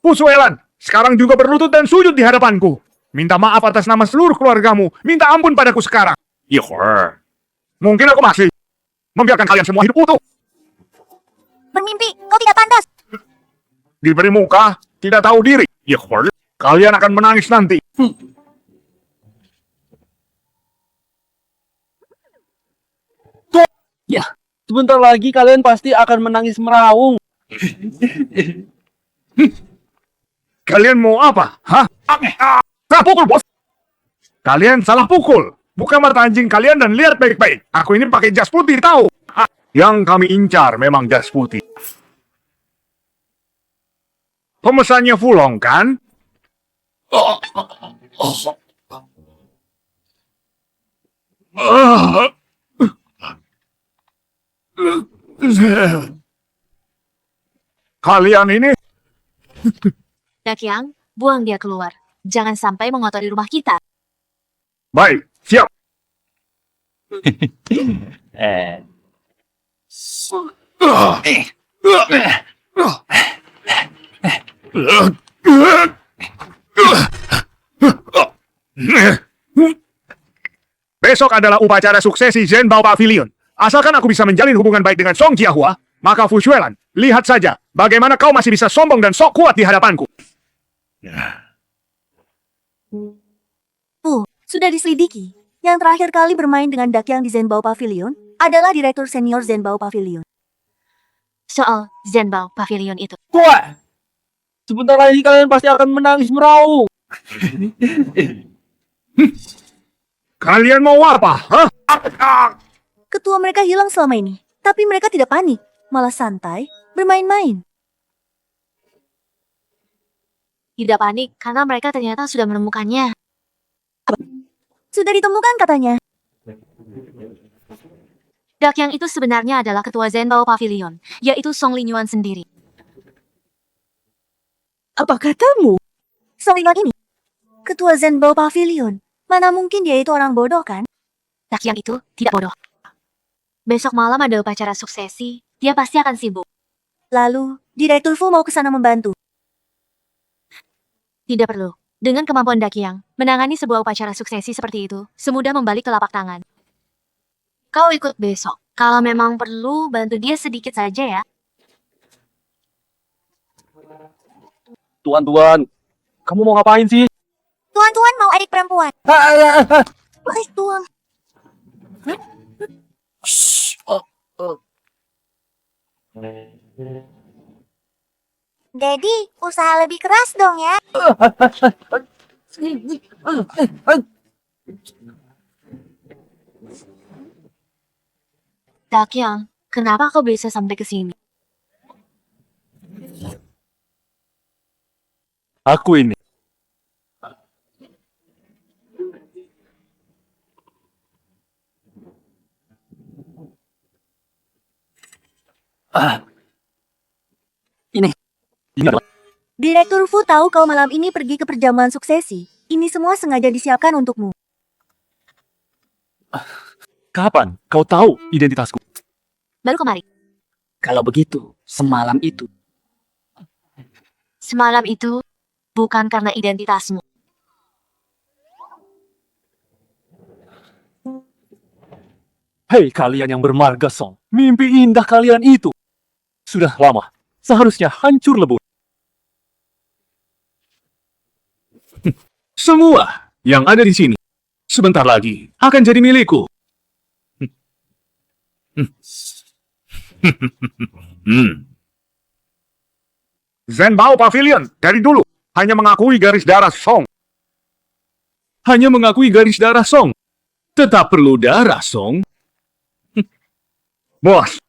Fu Shuelan, sekarang juga berlutut dan sujud di hadapanku. Minta maaf atas nama seluruh keluargamu. Minta ampun padaku sekarang. Mungkin aku masih membiarkan kalian semua hidup utuh. Bermimpi, kau tidak pantas. Diberi muka, tidak tahu diri. Kalian akan menangis nanti. sebentar lagi kalian pasti akan menangis meraung. Kalian mau apa? Hah? Salah pukul, bos. Kalian salah pukul. Buka mata anjing kalian dan lihat baik-baik. Aku ini pakai jas putih, tahu? Yang kami incar memang jas putih. Pemesannya Fulong, kan? Kalian ini Dakyang, buang dia keluar. Jangan sampai mengotori rumah kita. baik, siap. Besok adalah upacara suksesi Zenbao Pavilion. Asalkan aku bisa menjalin hubungan baik dengan Song Jiahua, maka Fu Shuelan, lihat saja bagaimana kau masih bisa sombong dan sok kuat di hadapanku. Fu, sudah diselidiki. Yang terakhir kali bermain dengan Dakyang di Zenbao Pavilion adalah Direktur Senior Zenbao Pavilion. Soal Zenbao Pavilion itu. Tua! Sebentar lagi kalian pasti akan menangis meraung. Kalian mau apa? Hah? Ketua mereka hilang selama ini, tapi mereka tidak panik, malah santai, bermain-main. Tidak panik karena mereka ternyata sudah menemukannya. Sudah ditemukan katanya. Dakyang itu sebenarnya adalah ketua Zenbao Pavilion, yaitu Song Linyuan sendiri. Apa katamu? Solingan ini, Ketua Zenbao Pavilion. Mana mungkin dia itu orang bodoh kan? Dakyang itu tidak bodoh. Besok malam ada upacara suksesi, dia pasti akan sibuk. Lalu, Direktur Fu mau ke sana membantu. Tidak perlu. Dengan kemampuan Dakyang, menangani sebuah upacara suksesi seperti itu, semudah membalik telapak tangan. Kau ikut besok. Kalau memang perlu, bantu dia sedikit saja ya. Tuan, kamu mau ngapain sih? Tuan mau adik perempuan. Please, Tuan. Daddy, usaha lebih keras dong ya. Dakyang, kenapa kau bisa sampai ke sini? Aku ini. Ini adalah Direktur Fu tahu kau malam ini pergi ke perjamuan suksesi. Ini semua sengaja disiapkan untukmu. kapan kau tahu identitasku? Baru kemarin. Kalau begitu, semalam itu. Semalam itu bukan karena identitasmu. Hei kalian yang bermarga Song, mimpi indah kalian itu sudah lama, seharusnya hancur lebur. Semua yang ada di sini sebentar lagi akan jadi milikku. Zhenbao Pavilion dari dulu hanya mengakui garis darah Song. Hanya mengakui garis darah Song. Tetap perlu darah Song. Bos,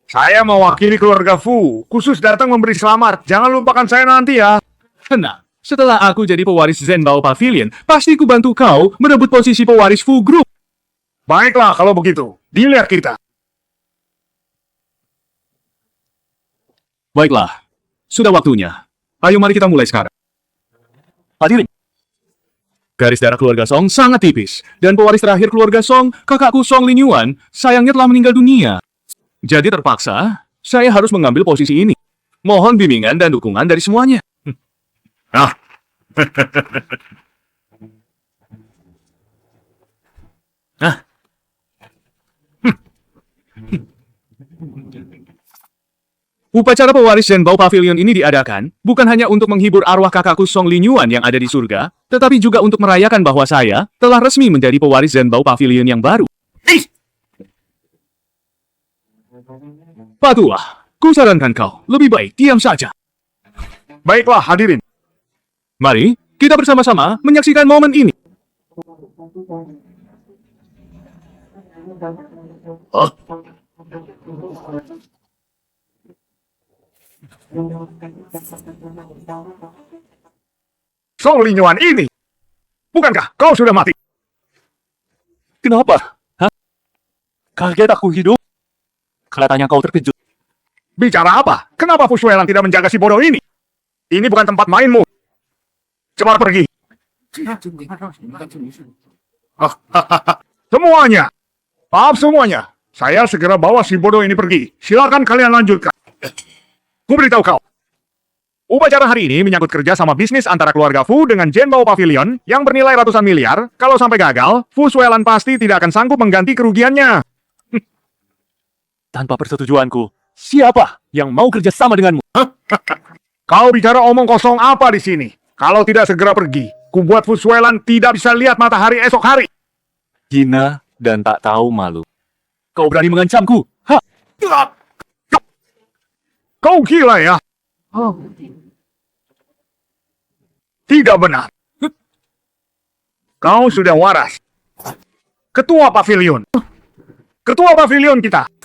saya mewakili keluarga Fu, khusus datang memberi selamat. Jangan lupakan saya nanti ya. Tenang, setelah aku jadi pewaris Zhenbao Pavilion, pasti ku bantu kau merebut posisi pewaris Fu Group. Baiklah kalau begitu, dilihat kita. Baiklah, sudah waktunya. Ayo mari kita mulai sekarang. Hadirin, Garis darah keluarga Song sangat tipis, dan pewaris terakhir keluarga Song, kakakku Song Linyuan, sayangnya telah meninggal dunia. Jadi terpaksa, saya harus mengambil posisi ini. Mohon bimbingan dan dukungan dari semuanya. Ah, Upacara pewaris Zhenbao Pavilion ini diadakan bukan hanya untuk menghibur arwah kakakku Song Linyuan yang ada di surga, tetapi juga untuk merayakan bahwa saya telah resmi menjadi pewaris Zhenbao Pavilion yang baru. Patuah, ku sarankan kau lebih baik diam saja. baiklah hadirin. Mari kita bersama-sama menyaksikan momen ini. Song Linyuan ini, bukankah kau sudah mati? kenapa? Hah? Kaget aku hidup? Kelihatannya kau terkejut. Bicara apa? Kenapa Fu Shuelan tidak menjaga si bodoh ini? Ini bukan tempat mainmu. Cepat pergi. Semuanya. Maaf semuanya. Saya segera bawa si bodoh ini pergi. Silakan kalian lanjutkan. Ku beritahu kau. Upacara hari ini menyangkut kerja sama bisnis antara keluarga Fu dengan Zhenbao Pavilion yang bernilai ratusan miliar. Kalau sampai gagal, Fu Shuelan pasti tidak akan sanggup mengganti kerugiannya. Tanpa persetujuanku, siapa yang mau kerja sama denganmu? Kau bicara omong kosong apa di sini? Kalau tidak segera pergi, ku buat Fu Shuelan tidak bisa lihat matahari esok hari. Hina dan tak tahu malu. Kau berani mengancamku? Hah? Kau gila ya? Tidak benar. Kau sudah waras. Ketua pavilion. Ketua pavilion kita.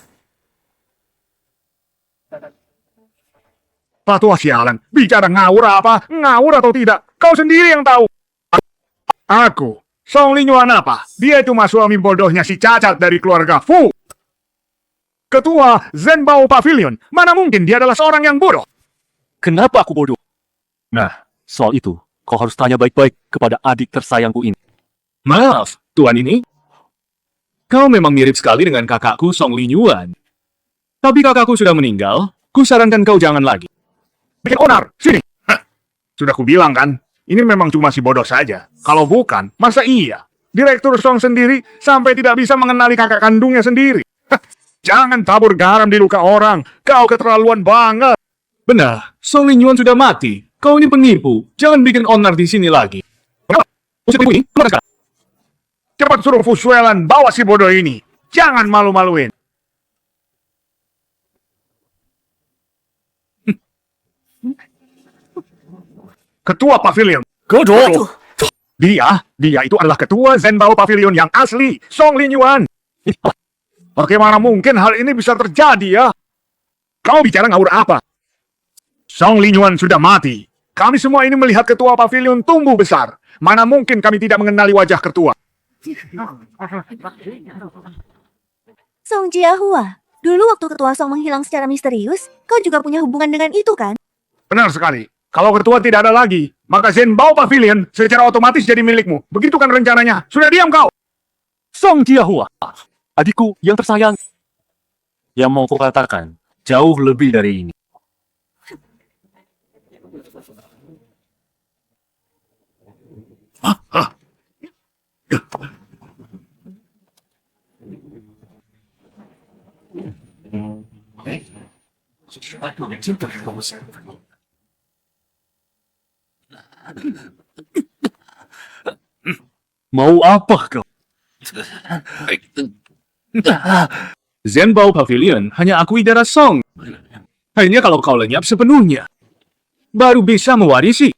Patua sialan. Bicara ngawur apa? Ngawur atau tidak? Kau sendiri yang tahu. Aku. Song Linyuan apa? Dia cuma suami bodohnya si cacat dari keluarga Fu. Ketua Zhenbao Pavilion. Mana mungkin dia adalah seorang yang bodoh? Kenapa aku bodoh? Nah, soal itu, kau harus tanya baik-baik kepada adik tersayangku ini. Maaf, tuan ini. Kau memang mirip sekali dengan kakakku Song Linyuan. Tapi kakakku sudah meninggal, ku sarankan kau jangan lagi. Bikin onar, sini. Hah. Sudah kubilang kan, ini memang cuma si bodoh saja. Kalau bukan, masa iya? Direktur Song sendiri sampai tidak bisa mengenali kakak kandungnya sendiri. Hah. Jangan tabur garam di luka orang, kau keterlaluan banget. Benar, Song Linyuan sudah mati. Kau ini penipu. Jangan bikin onar di sini lagi. Usir ibu ini, keluar sekarang. Cepat suruh Fu Shuelan bawa si bodoh ini. Jangan malu-maluin. Ketua Pavilion. Ketua. Dia itu adalah ketua Zenbao Pavilion yang asli, Song Linyuan. Bagaimana mungkin hal ini bisa terjadi ya? Kau bicara ngawur apa? Song Linyuan sudah mati. Kami semua ini melihat ketua pavilion tumbuh besar. Mana mungkin kami tidak mengenali wajah ketua? Song Jiahua, dulu waktu ketua Song menghilang secara misterius, kau juga punya hubungan dengan itu kan? Benar sekali. Kalau ketua tidak ada lagi, maka Zenbao Pavilion secara otomatis jadi milikmu. Begitu kan rencananya? Sudah diam kau! Song Jiahua, adikku yang tersayang. Yang mau kukatakan, jauh lebih dari ini. Mau apa kau? Zenbao Pavilion hanya akui darah Song. Hanya kalau kau lenyap sepenuhnya, baru bisa mewarisi.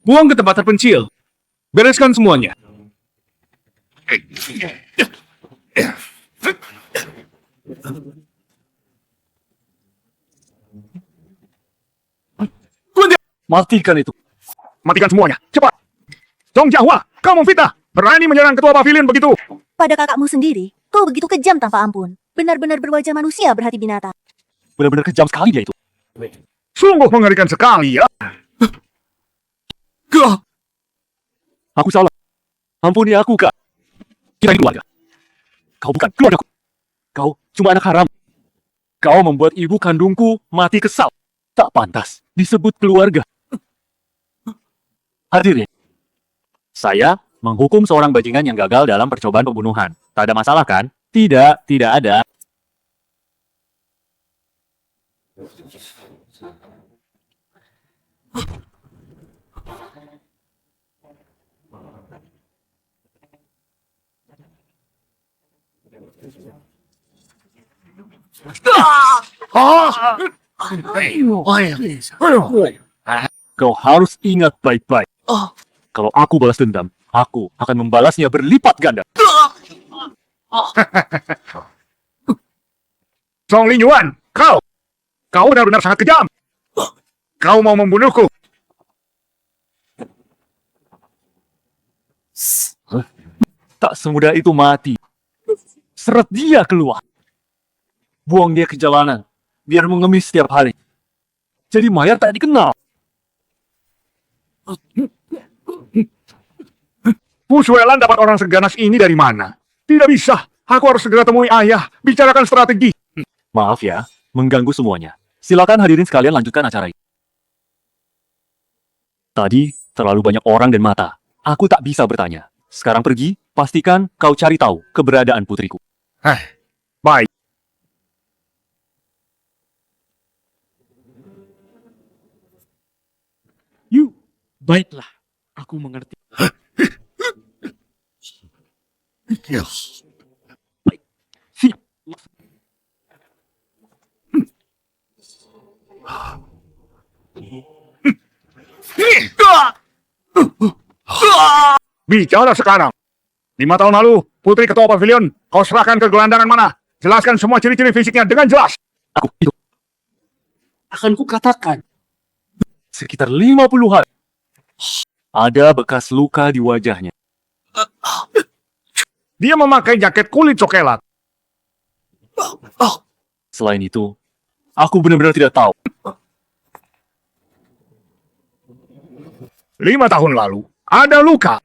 Buang ke tempat terpencil. Bereskan semuanya. Matikan itu. Matikan semuanya, cepat! Song Jiahua, kau memfitnah! Berani menyerang ketua pavilion begitu? Pada kakakmu sendiri, kau begitu kejam tanpa ampun. Benar-benar berwajah manusia berhati binatang. Benar-benar kejam sekali dia itu. Sungguh mengerikan sekali ya! Aku salah. Ampuni aku, Kak. Kita ini keluarga. Kau bukan keluargaku. Kau cuma anak haram. Kau membuat ibu kandungku mati kesal. Tak pantas disebut keluarga. Hadirin, saya menghukum seorang bajingan yang gagal dalam percobaan pembunuhan. Tak ada masalah kan? Tidak ada. Kau harus ingat baik-baik. Kalau aku balas dendam, aku akan membalasnya berlipat ganda. Song Linyuan, kau benar-benar sangat kejam. Kau mau membunuhku. Tak semudah itu mati. Seret dia keluar. Buang dia ke jalanan, biar mengemis setiap hari. Jadi mayat tak dikenal. Fu Shuelan dapat orang seganas ini dari mana? Tidak bisa. Aku harus segera temui ayah. Bicarakan strategi. Maaf ya, mengganggu semuanya. Silakan hadirin sekalian lanjutkan acara ini. Tadi terlalu banyak orang dan mata. Aku tak bisa bertanya. Sekarang pergi, pastikan kau cari tahu keberadaan putriku. Baik. Baiklah, aku mengerti. Baik, siap. Bicara sekarang. 5 tahun lalu, putri ketua pavilion, kau serahkan ke gelandangan mana? Jelaskan semua ciri-ciri fisiknya dengan jelas. Aku itu akan kukatakan. Sekitar 50 hari. Ada bekas luka di wajahnya. Dia memakai jaket kulit coklat. Selain itu, aku benar-benar tidak tahu. 5 tahun lalu, ada luka.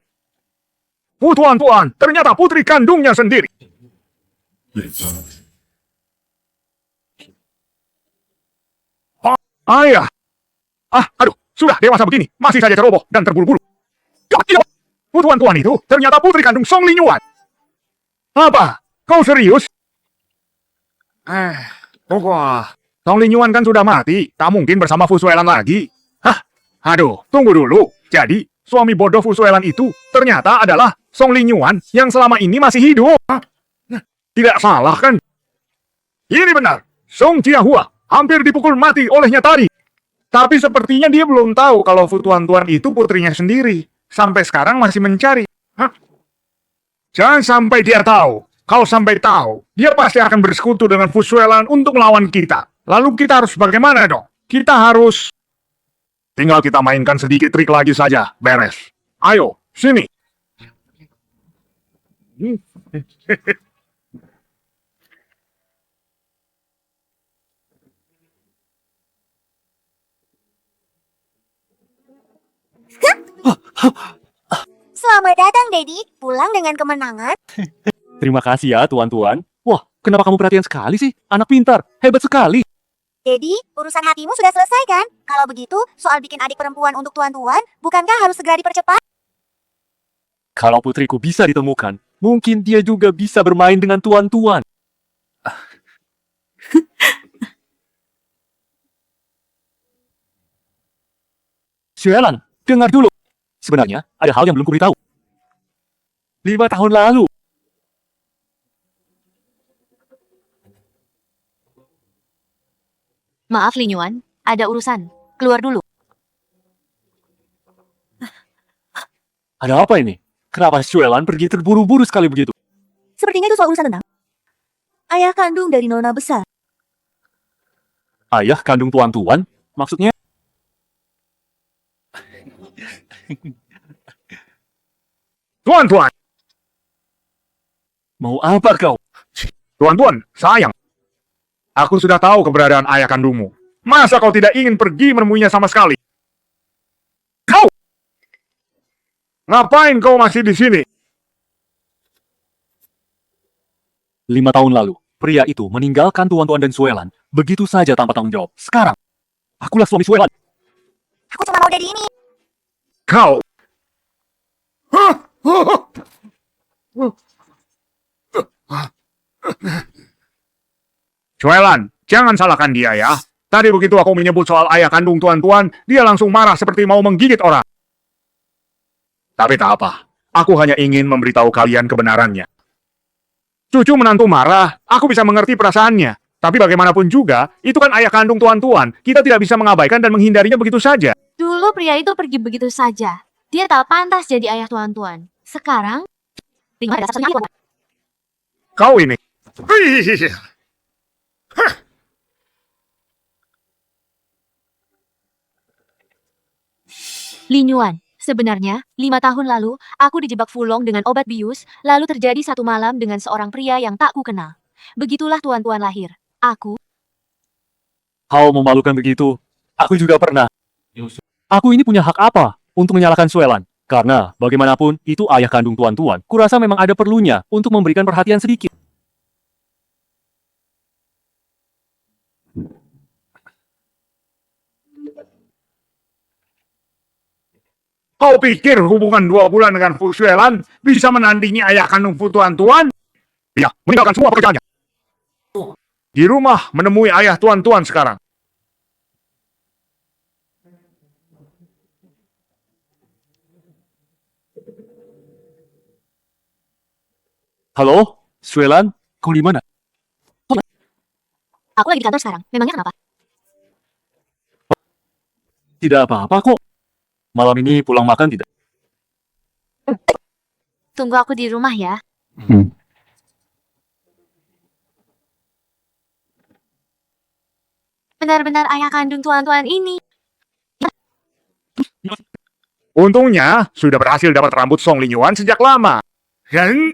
Tuan, ternyata putri kandungnya sendiri. Ayah. Aduh, sudah dewasa begini, masih saja ceroboh dan terburu-buru. Tuan itu ternyata putri kandung Song Linyuan. Apa? Kau serius? Pokok. Song Linyuan kan sudah mati, tak mungkin bersama Fu Suelan lagi. Hah? Aduh, tunggu dulu. Jadi, suami bodoh Fu Suelan itu ternyata adalah Song Linyuan yang selama ini masih hidup. Hah? Tidak salah kan? Ini benar. Song Jiahua hampir dipukul mati olehnya tadi. Tapi sepertinya dia belum tahu kalau Fu Tuan-Tuan itu putrinya sendiri. Sampai sekarang masih mencari. Hah? Jangan sampai dia tahu. Kalau sampai tahu, dia pasti akan bersekutu dengan Fu Suelan untuk melawan kita. Lalu kita harus bagaimana dong? Kita harus... Tinggal kita mainkan sedikit trik lagi saja, beres. Ayo, sini. Selamat datang, Dedi. Pulang dengan kemenangan. Terima kasih ya, tuan-tuan. Wah, kenapa kamu perhatian sekali sih? Anak pintar, hebat sekali. Dedi, urusan hatimu sudah selesai kan? Kalau begitu, soal bikin adik perempuan untuk tuan-tuan, bukankah harus segera dipercepat? Kalau putriku bisa ditemukan, mungkin dia juga bisa bermain dengan tuan-tuan. Xuelan, dengar dulu. Sebenarnya, ada hal yang belum kuberitahu. 5 tahun lalu, Maaf Linyuan, ada urusan. Keluar dulu. ada apa ini? Kenapa Xuelan pergi terburu-buru sekali begitu? Sepertinya itu soal urusan tentang ayah kandung dari nona besar. Ayah kandung tuan-tuan? Maksudnya? Tuan-tuan, Mau apa kau? tuan-tuan, sayang. Aku sudah tahu keberadaan ayah kandungmu. Masa kau tidak ingin pergi menemuinya sama sekali? Kau! Ngapain kau masih di sini? 5 tahun lalu, pria itu meninggalkan tuan-tuan dan Xuelan begitu saja tanpa tanggung jawab. Sekarang, akulah suami Xuelan. Aku cuma mau Dedi ini. Kau! Xuelan, jangan salahkan dia ya. Tadi begitu aku menyebut soal ayah kandung tuan-tuan, dia langsung marah seperti mau menggigit orang. Tapi tak apa, aku hanya ingin memberitahu kalian kebenarannya. Cucu menantu marah, aku bisa mengerti perasaannya. Tapi bagaimanapun juga, itu kan ayah kandung tuan-tuan. Kita tidak bisa mengabaikan dan menghindarinya begitu saja. Dulu pria itu pergi begitu saja. Dia tak pantas jadi ayah tuan-tuan. Sekarang, Linyuan ada satu-satunya ayah tuan-tuan. Kau ini. Wih. Hah. Linyuan, sebenarnya, 5 tahun lalu, aku dijebak Fulong dengan obat bius, lalu terjadi satu malam dengan seorang pria yang tak kukenal. Begitulah tuan-tuan lahir. Aku, Kau memalukan begitu. Aku juga pernah. Aku ini punya hak apa untuk menyalahkan Xuelan? Karena, bagaimanapun, itu ayah kandung tuan-tuan. Kurasa memang ada perlunya untuk memberikan perhatian sedikit. Kau pikir hubungan 2 bulan dengan Fu Xuelan bisa menandingi ayah kandung Fu tuan-tuan? Ya, meninggalkan semua pekerjaannya. Di rumah menemui ayah tuan-tuan sekarang. Halo, Xuelan, kau di mana? aku lagi di kantor sekarang. Memangnya kenapa? Tidak apa-apa kok. Malam ini pulang makan tidak? Tunggu aku di rumah ya. Benar-benar ayah kandung tuan-tuan ini. Untungnya, sudah berhasil dapat rambut Song Linyuan sejak lama. Dan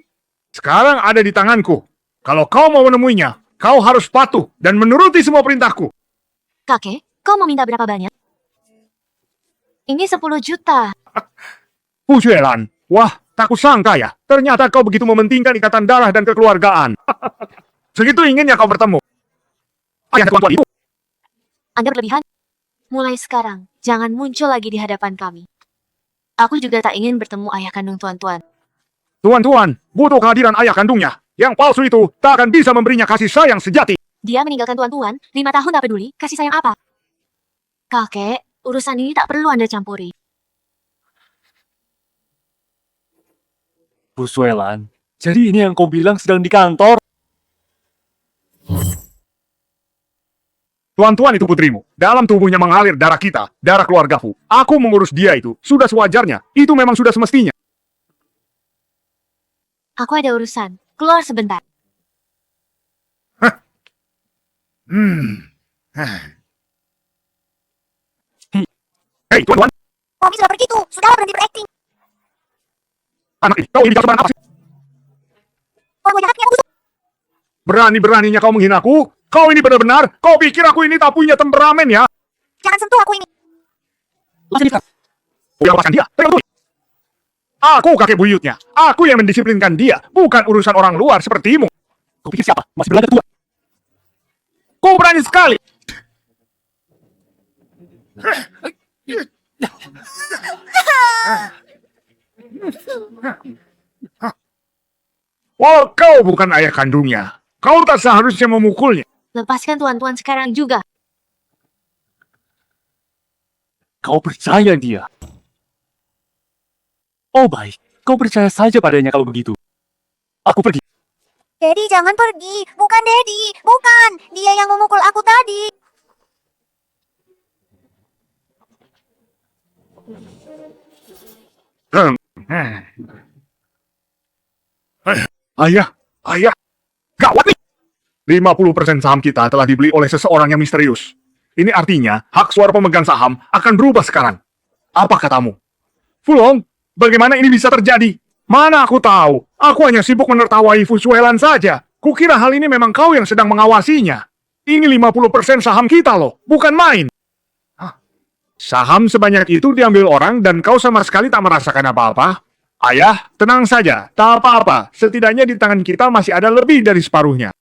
sekarang ada di tanganku. Kalau kau mau menemuinya, kau harus patuh dan menuruti semua perintahku. Kakek, kau mau minta berapa banyak? Ini 10 juta. Fu Xuelan, wah, tak kusangka ya. Ternyata kau begitu mementingkan ikatan darah dan kekeluargaan. Segitu inginnya kau bertemu. Ayah tuan-tuan itu. Anda berlebihan. Mulai sekarang, jangan muncul lagi di hadapan kami. Aku juga tak ingin bertemu ayah kandung tuan-tuan. Tuan-tuan, butuh kehadiran ayah kandungnya. Yang palsu itu tak akan bisa memberinya kasih sayang sejati. Dia meninggalkan tuan-tuan, 5 tahun tak peduli, kasih sayang apa? Kakek, urusan ini tak perlu Anda campuri. Bu Suelan, jadi ini yang kau bilang sedang di kantor? Tuan-tuan itu putrimu. Dalam tubuhnya mengalir darah kita, darah keluargaku. Aku mengurus dia itu. Sudah sewajarnya. Itu memang sudah semestinya. Aku ada urusan. Keluar sebentar. Hei, tuan-tuan. Mommy sudah pergi tuh. Sudah berhenti berakting. Anak ini, kau ini bicara apa sih? Orang jahatnya aku. Berani-beraninya kau menghinaku? Kau ini benar-benar? Kau pikir aku ini tak punya temperamen ya? Jangan sentuh aku ini. Kau lepaskan dia. Pegang tuh. Aku kakek buyutnya. Aku yang mendisiplinkan dia. Bukan urusan orang luar sepertimu. Kau pikir siapa? Masih belajar tua. Kau berani sekali. Walau kau bukan ayah kandungnya, kau tak seharusnya memukulnya. Lepaskan tuan-tuan sekarang juga. Kau percaya dia? Oh baik, kau percaya saja padanya kalau begitu. Aku pergi. Daddy, jangan pergi. Bukan Daddy. Bukan. Dia yang memukul aku tadi. Ayah, gawat nih. 50% saham kita telah dibeli oleh seseorang yang misterius. Ini artinya hak suara pemegang saham akan berubah sekarang. Apa katamu? Fulong, bagaimana ini bisa terjadi? Mana aku tahu. Aku hanya sibuk menertawai Fu Suelan saja. Kukira hal ini memang kau yang sedang mengawasinya. Ini 50% saham kita loh, bukan main. Saham sebanyak itu diambil orang dan kau sama sekali tak merasakan apa-apa? Ayah, tenang saja, tak apa-apa. Setidaknya di tangan kita masih ada lebih dari separuhnya.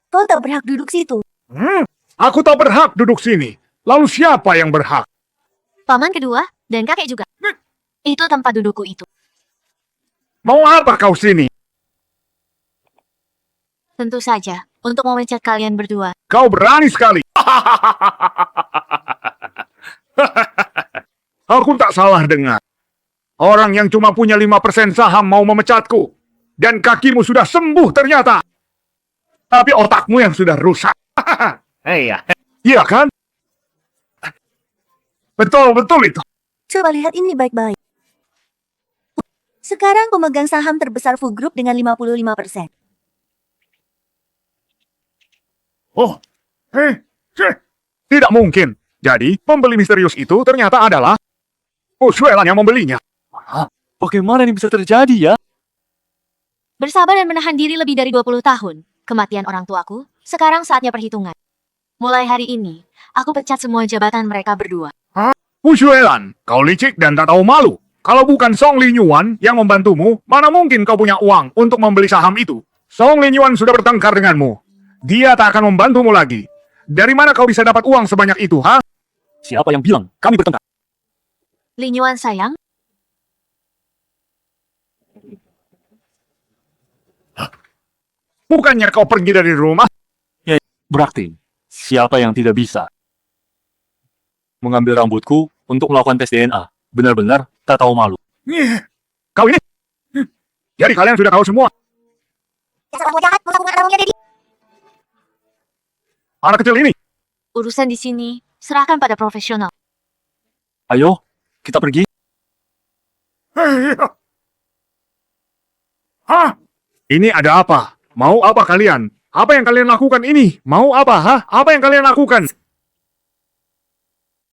Kau tak berhak duduk situ. Aku tak berhak duduk sini. Lalu siapa yang berhak? Paman kedua, dan kakek juga. Itu tempat dudukku itu. Mau apa kau sini? Tentu saja, untuk memecat kalian berdua. Kau berani sekali. Aku tak salah dengar. Orang yang cuma punya 5% saham mau memecatku. Dan kakimu sudah sembuh ternyata. Tapi otakmu yang sudah rusak. Iya. Iya kan? Betul-betul itu. Coba lihat ini baik-baik. Sekarang pemegang saham terbesar Fu Group dengan 55%. Oh, tidak mungkin. Jadi, pembeli misterius itu ternyata adalah Suelan yang membelinya. Bagaimana ini bisa terjadi ya? Bersabar dan menahan diri lebih dari 20 tahun. Kematian orang tuaku, sekarang saatnya perhitungan. Mulai hari ini, aku pecat semua jabatan mereka berdua. Suelan, kau licik dan tak tahu malu. Kalau bukan Song Linyuan yang membantumu, mana mungkin kau punya uang untuk membeli saham itu? Song Linyuan sudah bertengkar denganmu. Dia tak akan membantumu lagi. Dari mana kau bisa dapat uang sebanyak itu, ha? Siapa yang bilang kami bertengkar? Linyuan sayang, Bukannya kau pergi dari rumah? Berarti, siapa yang tidak bisa mengambil rambutku untuk melakukan tes DNA? Benar-benar tak tahu malu. Kau ini? Jadi kalian sudah tahu semua. Dasar orang jahat, melakukan anaknya Daddy. Anak kecil ini. urusan di sini serahkan pada profesional. Ayo, kita pergi. Hah? Ini ada apa? Mau apa kalian? Apa yang kalian lakukan ini? Mau apa, ha? Apa yang kalian lakukan?